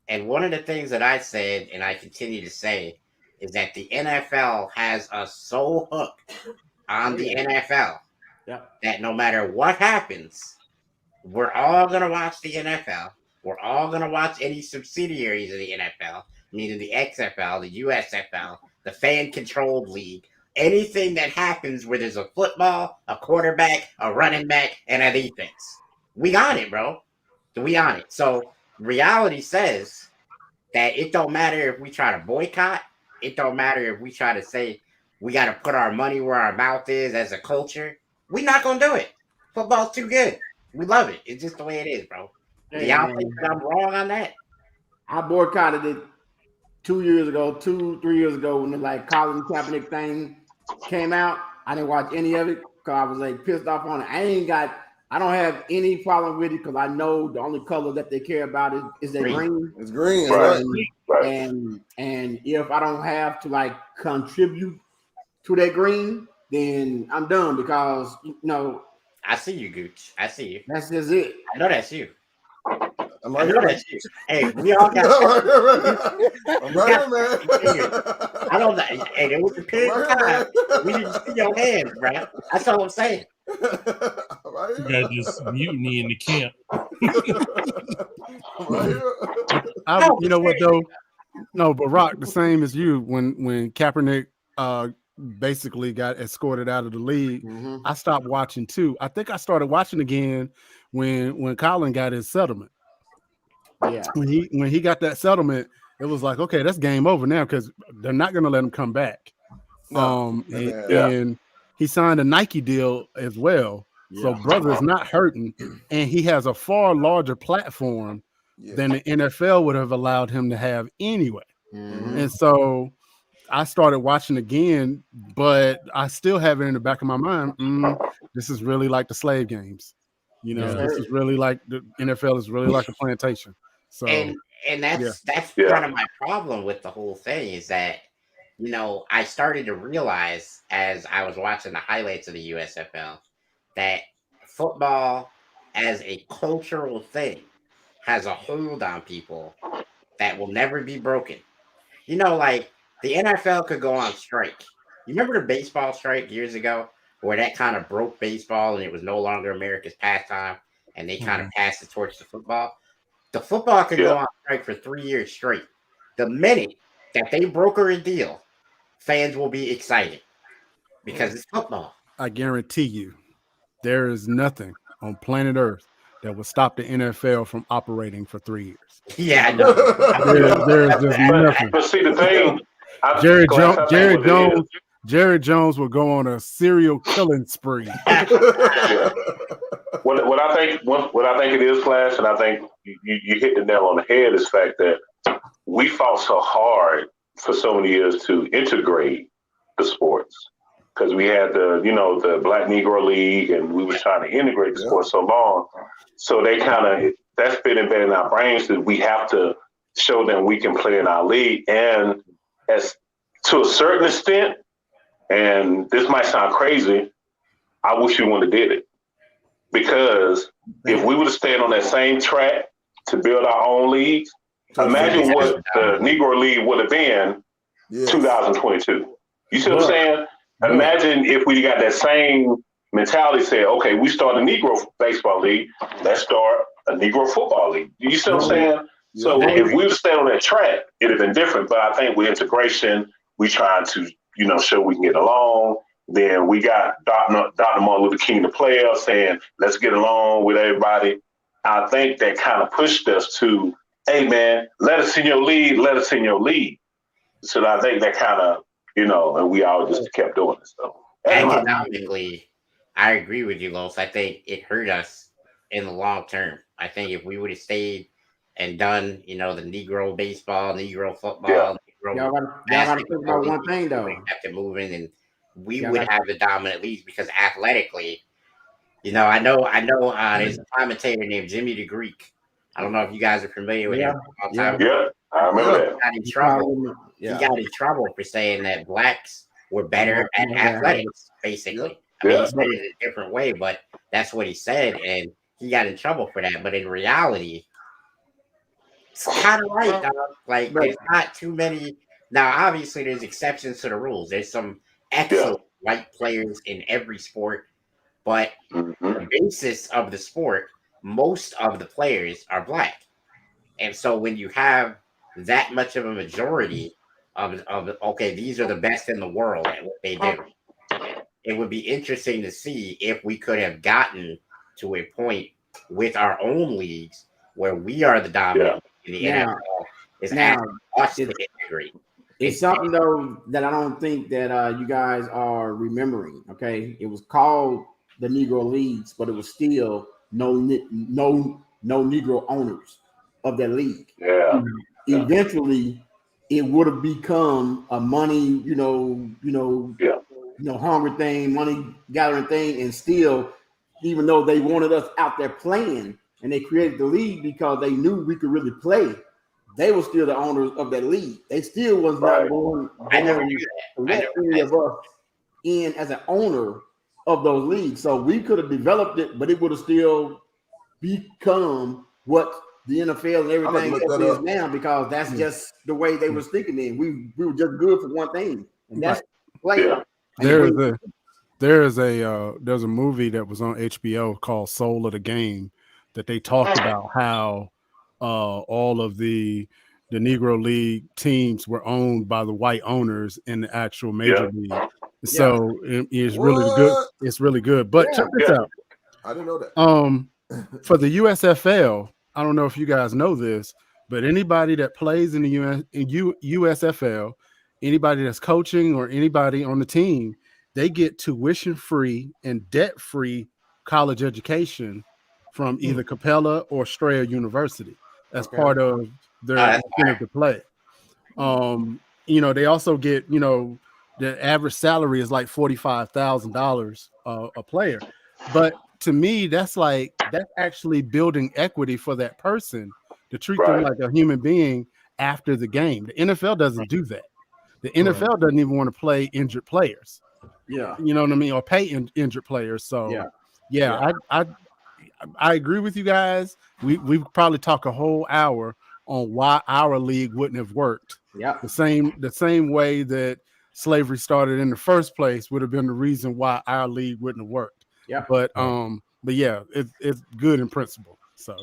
And one of the things that I said, and I continue to say, is that the NFL has us so hooked on the NFL that no matter what happens, we're all going to watch the NFL. We're all going to watch any subsidiaries of the NFL, meaning the XFL, the USFL, the fan-controlled league. Anything that happens where there's a football, a quarterback, a running back, and a defense. We on it, bro. We on it. So reality says that it don't matter if we try to boycott. It don't matter if we try to say we got to put our money where our mouth is as a culture. We're not going to do it. Football's too good. We love it. It's just the way it is, bro. Do y'all think I'm wrong on that? I boycotted it 3 years ago when the Colin Kaepernick thing came out. I didn't watch any of it because I was pissed off on it. I don't have any problem with it because I know the only color that they care about is that green. It's green, right? And if I don't have to contribute to that green, then I'm done because I see you, Gooch. I see you. That's just it. I know that's you. I'm right here. That's you. Hey, we all got. I'm right here, man. I don't know. Hey, there was a period of time we didn't see your hands, bro. That's all I'm saying. Right you got this mutiny in the camp. You know what though? No, but Rock, the same as you. When Kaepernick basically got escorted out of the league, I stopped watching too. I think I started watching again when Colin got his settlement. Yeah. When he got that settlement, it was like, okay, that's game over now because they're not going to let him come back. And he signed a Nike deal as well. Yeah. So brother's not hurting, and he has a far larger platform than the NFL would have allowed him to have anyway. And so I started watching again, but I still have it in the back of my mind. This is really like the slave games. This is really like the NFL is really like a plantation. So and that's kind of my problem with the whole thing is that I started to realize as I was watching the highlights of the USFL that football as a cultural thing has a hold on people that will never be broken. The NFL could go on strike. You remember the baseball strike years ago where that kind of broke baseball and it was no longer America's pastime and they kind of passed the torch to football? The football could go on strike for 3 years straight. The minute that they broker a deal fans will be excited because it's football. I guarantee you, there is nothing on planet Earth that will stop the NFL from operating for 3 years. Yeah, I know. There's just nothing. But see, the thing, Jerry Jones will go on a serial killing spree. What I think it is, Flash, and I think you hit the nail on the head, is the fact that we fought so hard for so many years to integrate the sports, because we had the Black Negro League, and we were trying to integrate the sport so long. So they that's been embedded in our brains that we have to show them we can play in our league. And as to a certain extent, and this might sound crazy, I wish we wouldn't have did it. Because if we would have stayed on that same track to build our own leagues, imagine what the Negro League would have been 2022. You see what I'm saying? Imagine if we got that same mentality, said, okay, we start a Negro baseball league, let's start a Negro football league. You see what I'm saying? So if we would have stayed on that track, it'd have been different. But I think with integration, we trying to, show we can get along. Then we got Dr. Martin Luther King, the player, saying, let's get along with everybody. I think that kind of pushed us to, hey, man, let us in your league, let us in your league. So I think that kind of, and we all just kept doing it. So economically, I agree with you, Los. I think it hurt us in the long term. I think if we would have stayed and done, the Negro baseball, Negro football, Negro y'all gotta think about one thing though. We kept it moving, and we would have the dominant leagues because athletically, I know. There's a commentator named Jimmy the Greek. I don't know if you guys are familiar with him. Yeah, I remember that. He got in trouble. He got in trouble for saying that blacks were better at athletics, basically. I mean, he said it in a different way, but that's what he said, and he got in trouble for that. But in reality, it's kind of right, dog. Like, there's not too many. Now, obviously, there's exceptions to the rules. There's some excellent white players in every sport, but the basis of the sport, most of the players are black. And so when you have that much of a majority of okay, these are the best in the world at what they do, it would be interesting to see if we could have gotten to a point with our own leagues where we are the dominant in the NFL is asking us to integrate. It's something though that I don't think that you guys are remembering. Okay, it was called the Negro Leagues, but it was still no Negro owners of that league. Yeah. Eventually, it would have become a money, hungry thing, money gathering thing, and still, even though they wanted us out there playing, and they created the league because they knew we could really play. They were still the owners of that league. They still was not going. I never knew that. Let any of us in as an owner of those leagues. So we could have developed it, but it would have still become what the NFL and everything is now, because that's just the way they were sticking in. We were just good for one thing, and that's play. There's a movie that was on HBO called Soul of the Game that they talked about how all of the Negro League teams were owned by the white owners in the actual major league. So it's really good. It's really good. But check this out. I didn't know that. For the USFL, I don't know if you guys know this, but anybody that plays in the USFL, anybody that's coaching or anybody on the team, they get tuition-free and debt-free college education from either Capella or Strayer University as part of their incentive to play. They also get, the average salary is like $45,000 a player. But to me, that's actually building equity for that person to treat them like a human being after the game. The NFL doesn't do that. The NFL doesn't even want to play injured players. Yeah. You know what I mean? Or pay injured players. So I agree with you guys. We probably talk a whole hour on why our league wouldn't have worked. Yeah. The same way that slavery started in the first place would have been the reason why our league wouldn't have worked. Yeah. But yeah, it's good in principle. So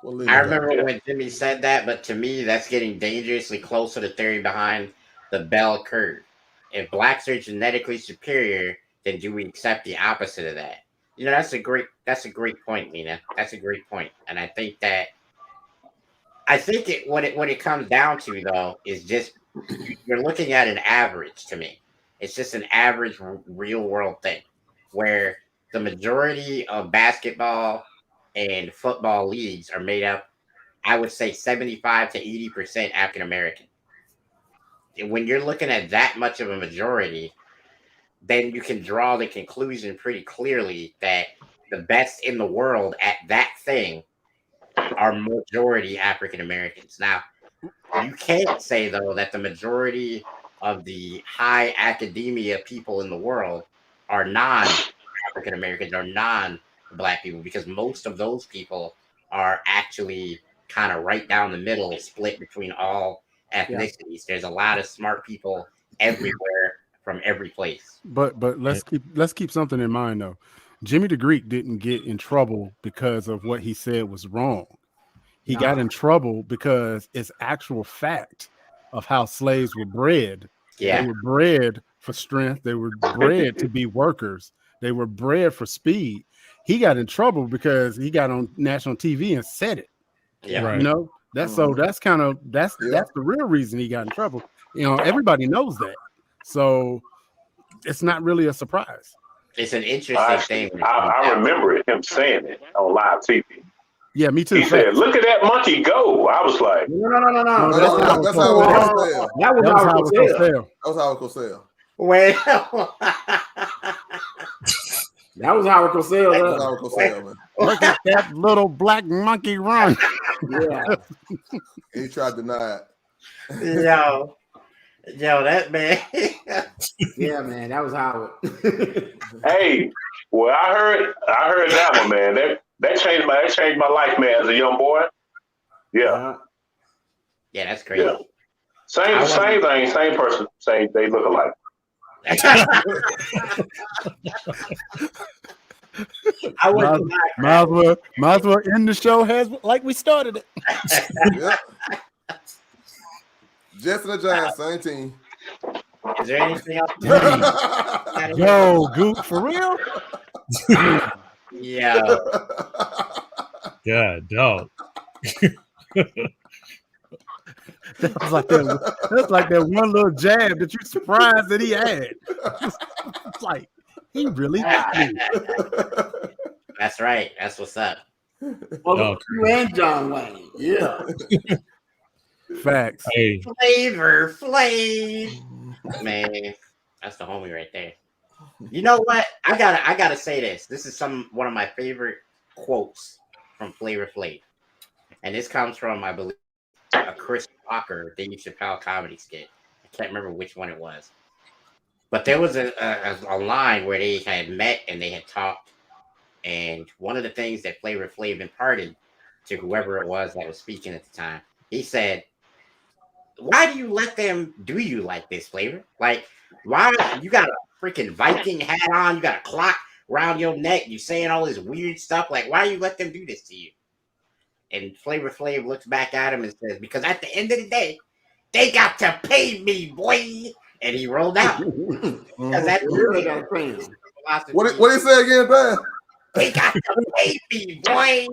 I remember when Jimmy said that, but to me, that's getting dangerously closer to theory behind the bell curve. If blacks are genetically superior, then do we accept the opposite of that? You know, that's a great point, Lena. That's a great point. And I think what it comes down to though is just you're looking at an average to me. It's just an average real world thing where the majority of basketball and football leagues are made up, I would say 75 to 80% African American. When you're looking at that much of a majority, then you can draw the conclusion pretty clearly that the best in the world at that thing are majority African Americans. Now, you can't say though that the majority of the high academia people in the world are non-African Americans or non-black people, because most of those people are actually kind of right down the middle, split between all ethnicities. Yeah. There's a lot of smart people everywhere from every place. But let's keep something in mind though. Jimmy the Greek didn't get in trouble because of what he said was wrong. He got in trouble because it's actual fact of how slaves were bred. Yeah. They were bred for strength. They were bred to be workers. They were bred for speed. He got in trouble because he got on national TV and said it. Yeah. Right. You know, that's the real reason he got in trouble. You know, everybody knows that. So it's not really a surprise. It's an interesting thing. I remember him saying it on live TV. Yeah, me too. He said, "Look at that monkey go." I was like, No. That's how it was. That was how it was. That was how it was sell. Well, that was how it was sell. That was how it was sell, man. Look at that little black monkey run. Yeah. He tried to deny it. Yo, that man. Yeah, man, that was how it. Hey, well, I heard that one, man. That changed my life, man, as a young boy. Yeah. Yeah, that's crazy. Yeah. Same thing, same person, they look alike. Might as well end the show like we started it. Yep. Jets and the Giants, same team. Is there anything else? Yo, Goop, for real? Yeah. God, dog. That's like that one little jab that you're surprised that he had. It's like he really got me. That's right. That's what's up. Well, you and John Wayne. Yeah. Facts. Hey. Flavor Flav. Man, that's the homie right there. You know what? I gotta say this. This is one of my favorite quotes from Flavor Flav. And this comes from, I believe, a Chris Walker Dave Chappelle comedy skit. I can't remember which one it was. But there was a line where they had met and they had talked. And one of the things that Flavor Flav imparted to whoever it was that was speaking at the time, he said, "Why do you let them do you like this, Flavor? Like, why you got a freaking Viking hat on, you got a clock around your neck, you saying all this weird stuff. Like, why do you let them do this to you?" And Flavor Flav looks back at him and says, "Because at the end of the day, they got to pay me, boy." And he rolled out. Because that's really got to pay him. What did he say again, man? They got to pay me, boy.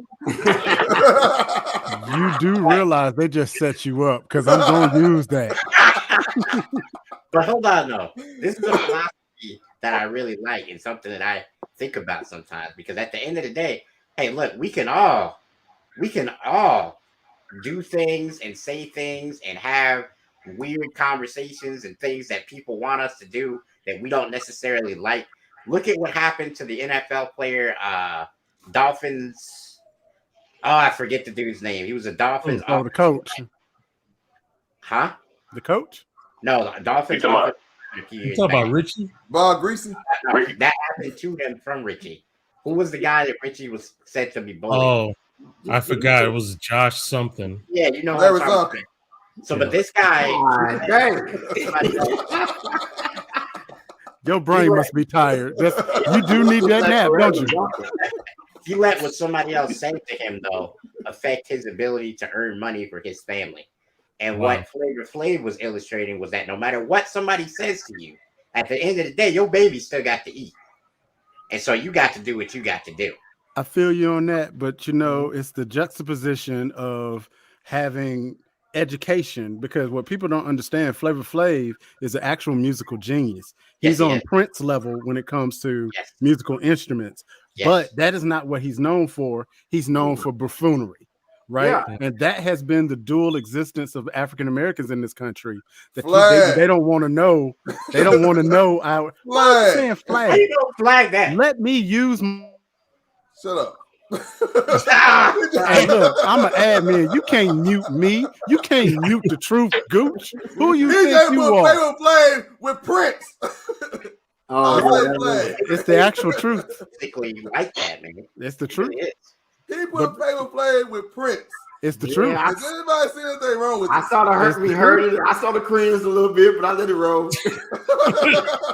You do realize they just set you up, because I'm going to use that. But hold on, though. This is a philosophy that I really like and something that I think about sometimes. Because at the end of the day, hey, look, we can all do things and say things and have weird conversations and things that people want us to do that we don't necessarily like. Look at what happened to the NFL player, Dolphins. Oh, I forget the dude's name. He was a Dolphins. Oh, the coach. Huh? The coach? No, the Dolphins. You talking about Richie? Bob Greasy? No, that happened to him from Richie. Who was the guy that Richie was said to be bullied? Oh, I forgot. It was Josh something. Yeah, you know what I'm talking about. So, but this guy. Your brain must be tired. You do need that nap, don't you? He let what somebody else say to him, though, affect his ability to earn money for his family. And what Flavor Flav was illustrating was that no matter what somebody says to you, at the end of the day, your baby still got to eat. And so you got to do what you got to do. I feel you on that, but you know, it's the juxtaposition of having education, because what people don't understand, Flavor Flav is an actual musical genius. He's on Prince level when it comes to musical instruments, but that is not what he's known for. He's known for buffoonery. Right, and that has been the dual existence of African Americans in this country. That they don't want to know. They don't want to know our saying flag. How you don't flag that? Let me use. Shut up. Hey, look, I'm an admin. You can't mute me. You can't mute the truth, Gooch. Who you think you are? Flavor Flav with Prince. It's the actual truth. You like that, man. It's the truth. He put Flavor Flav with Prince. It's the truth. Does anybody see anything wrong with it? I saw the hurt me hurt it. I saw the cringe a little bit, but I let it roll.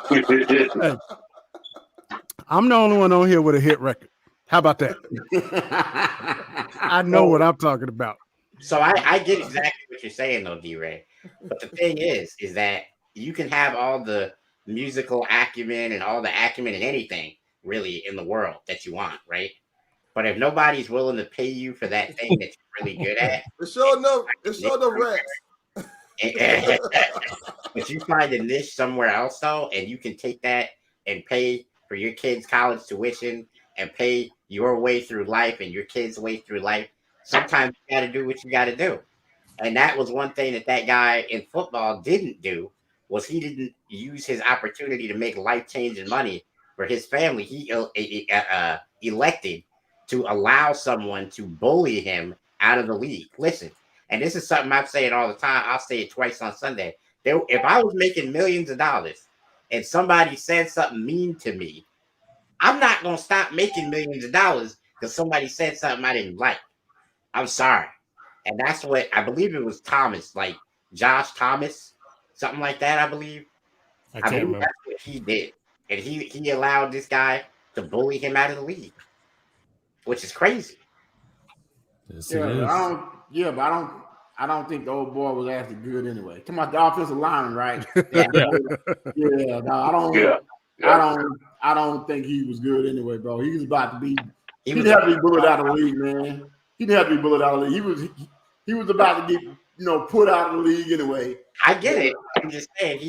Hey, I'm the only one on here with a hit record. How about that? I know what I'm talking about. So I get exactly what you're saying, though, D-Ray. But the thing is that you can have all the musical acumen and all the acumen and anything really in the world that you want, right? But if nobody's willing to pay you for that thing that you're really good at, it's sure enough rats. But you find a niche somewhere else, though, and you can take that and pay for your kids' college tuition and pay your way through life and your kids' way through life. Sometimes you got to do what you got to do. And that was one thing that guy in football didn't do, was he didn't use his opportunity to make life-changing money for his family. He elected to allow someone to bully him out of the league. Listen, and this is something I'm saying all the time. I'll say it twice on Sunday. If I was making millions of dollars and somebody said something mean to me, I'm not going to stop making millions of dollars because somebody said something I didn't like. I'm sorry. And that's what, I believe it was Thomas, like Josh Thomas, something like that, I believe. I believe remember. That's what he did. And he allowed this guy to bully him out of the league, which is crazy. Yes, but I don't think the old boy was actually good anyway. Come on, the offensive lineman, right? I don't think he was good anyway, bro. He was about to be. He'd have to be bullied out of the league, man. He'd have to be bullied out of the league. He was about to get put out of the league anyway. I get it. I'm just saying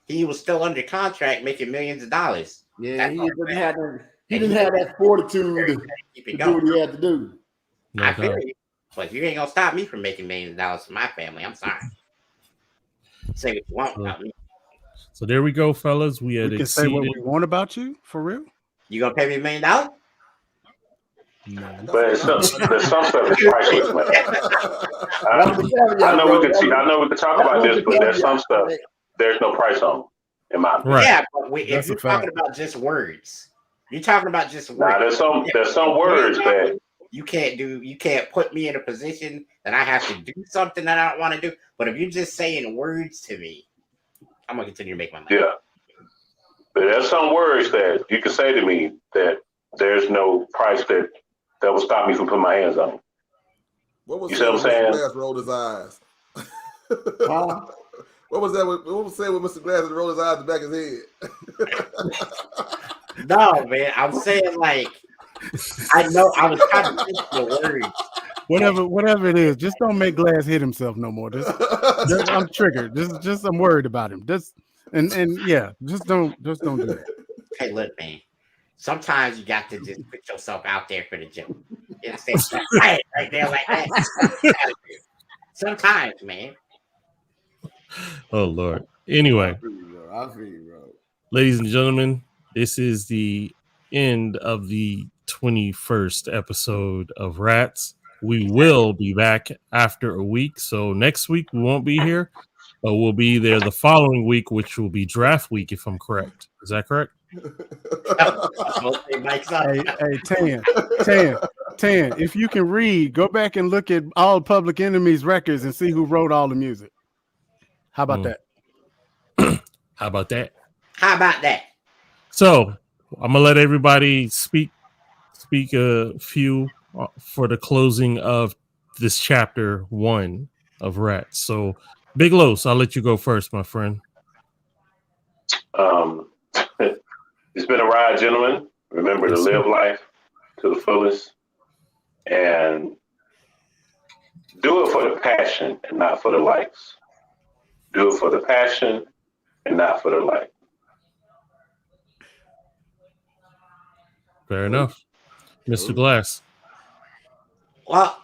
he was still under contract, making millions of dollars. Yeah, he didn't have that fortitude to do what he had to do. No, I feel you, but you ain't gonna stop me from making millions of dollars for my family. I'm sorry. Say what you want about me. So there we go, fellas. We can say what we want about you, for real. You gonna pay me $1 million? No. But there's some stuff is priceless, man. I know we could talk about this, but there's some stuff there's no price on. In my opinion. Right. Yeah, but if you're talking about just words, you're talking about just words. Nah, there's some words that you can't put me in a position that I have to do something that I don't want to do. But if you're just saying words to me, I'm gonna continue to make my money. Yeah. But there's some words that you can say to me that there's no price that will stop me from putting my hands on. What you see what I'm saying? Glass rolled his eyes. What was that? What was saying when Mr. Glass rolled his eyes to back his head? No, man. I'm saying like I know I was trying to think the words. Whatever it is, just don't make Glass hit himself no more. Just I'm triggered. Just I'm worried about him. Just don't do that. Hey, look, man. Sometimes you got to just put yourself out there for the joke. You understand? right there like that. Sometimes, man. Oh, Lord. Anyway. I feel you, bro. Ladies and gentlemen, this is the end of the 21st episode of Rats. We will be back after a week. So next week we won't be here, but we'll be there the following week, which will be draft week, if I'm correct. Is that correct? Hey, Tan, if you can read, go back and look at all Public Enemy's records and see who wrote all the music. How about that? How about that? How about that? So I'm gonna let everybody speak a few for the closing of this chapter 1. of rats. So, Big Los, I'll let you go first, my friend. It's been a ride, gentlemen. Remember to live life to the fullest and do it for the passion and not for the likes. Do it for the passion and not for the like. Fair enough. Mr. Glass. Well,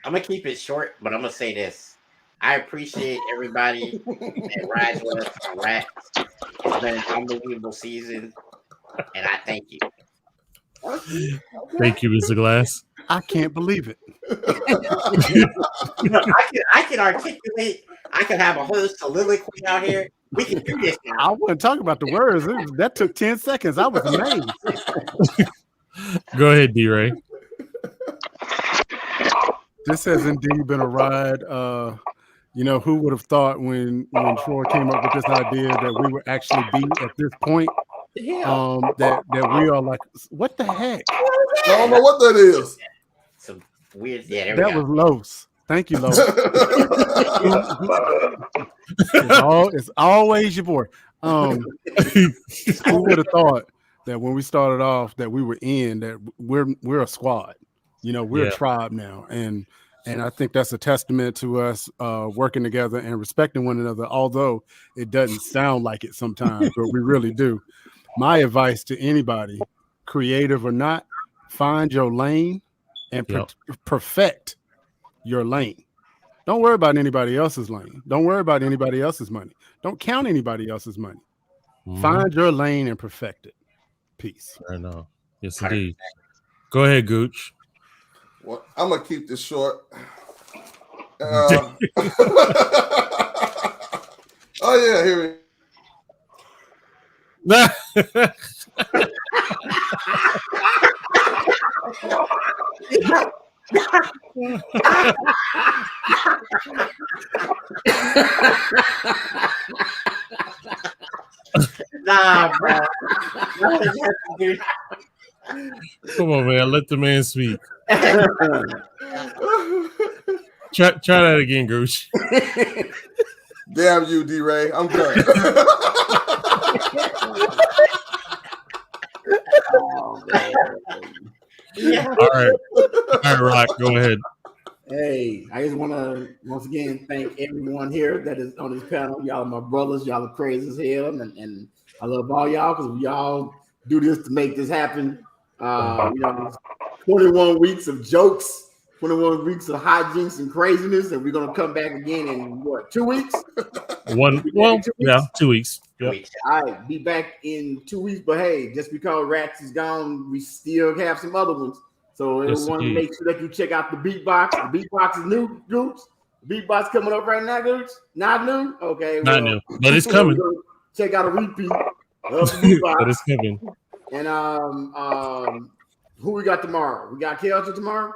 I'm gonna keep it short, but I'm gonna say this. I appreciate everybody that rides with us on Rats. It's been an unbelievable season, and I thank you. Thank you, Mr. Glass. I can't believe it. I can articulate. I can have a whole soliloquy out here. We can do this now. I wasn't talking about the words. That took 10 seconds. I was amazed. Go ahead, D-Ray. This has indeed been a ride. Who would have thought when Troy came up with this idea that we would actually be at this point? That we are like, what the heck? I don't know what that is. Some weird. Yeah, that was Los. Thank you, Los. It's always your boy. Who would have thought that when we started off that we were that we're a squad? We're a tribe now, and I think that's a testament to us working together and respecting one another. Although it doesn't sound like it sometimes, but we really do. My advice to anybody, creative or not, find your lane and perfect your lane. Don't worry about anybody else's lane. Don't worry about anybody else's money. Don't count anybody else's money. Find your lane and perfect it. Peace. I know. Yes, indeed. Go ahead, Gooch. Well, I'm gonna keep this short. Oh yeah, here we. Nah, bro. Come on, man. Let the man speak. Try that again, Gooch. Damn you, D-Ray. I'm done. All right, Rock, go ahead. Hey, I just want to once again thank everyone here that is on this panel. Y'all are my brothers. Y'all are crazy as hell, and I love all y'all because we all do this to make this happen. 21 weeks of jokes, 21 weeks of hijinks and craziness, and we're gonna come back again in what, 2 weeks? 2 weeks. Yep. All right, be back in 2 weeks. But hey, just because Rats is gone, we still have some other ones. So everyone, make sure that you check out the Beatbox. The Beatbox is new, Gooch. The Beatbox coming up right now, Gooch. Not new? Okay. Not new, but it's coming. Check out a repeat of the Beatbox. But it's coming. And who we got tomorrow? We got Kelton tomorrow?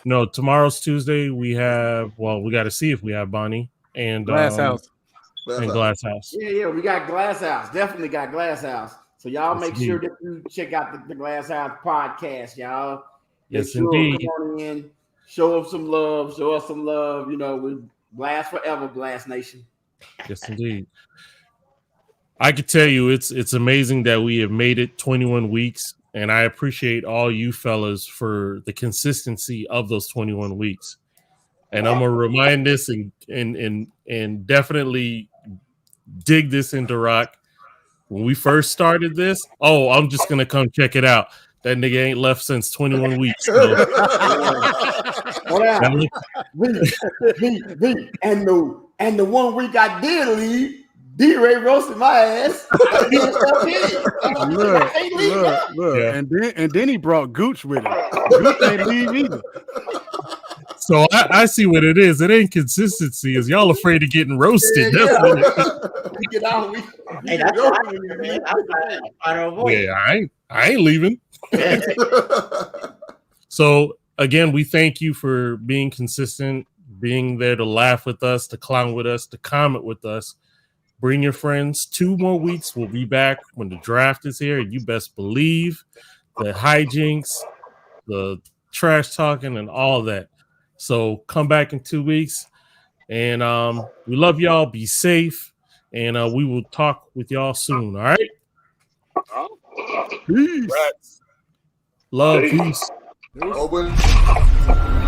No, tomorrow's Tuesday. We got to see if we have Bonnie and Glass House. And Glass House. Yeah, we got Glass House. Definitely got Glass House. So y'all make sure that you check out the Glass House podcast, y'all. Yes, indeed. Come on in, show us some love. We blast forever, Blast Nation. Yes, indeed. I could tell you it's amazing that we have made it 21 weeks, and I appreciate all you fellas for the consistency of those 21 weeks. And I'm gonna remind this and definitely dig this into Rock. When we first started this, I'm just gonna come check it out. That nigga ain't left since 21 weeks. So. And the 1 week I did leave, D-Ray roasted my ass. Look. Yeah. And then he brought Gooch with him. Gooch ain't leave either. So I see what it is. It ain't consistency. Is y'all afraid of getting roasted? That's what it is. I ain't leaving. So again, we thank you for being consistent, being there to laugh with us, to clown with us, to comment with us. Bring your friends. 2 more weeks. We'll be back when the draft is here. And you best believe the hijinks, the trash talking, and all that. So come back in 2 weeks. And we love y'all. Be safe. And we will talk with y'all soon. All right. Peace. Love. Peace. Open.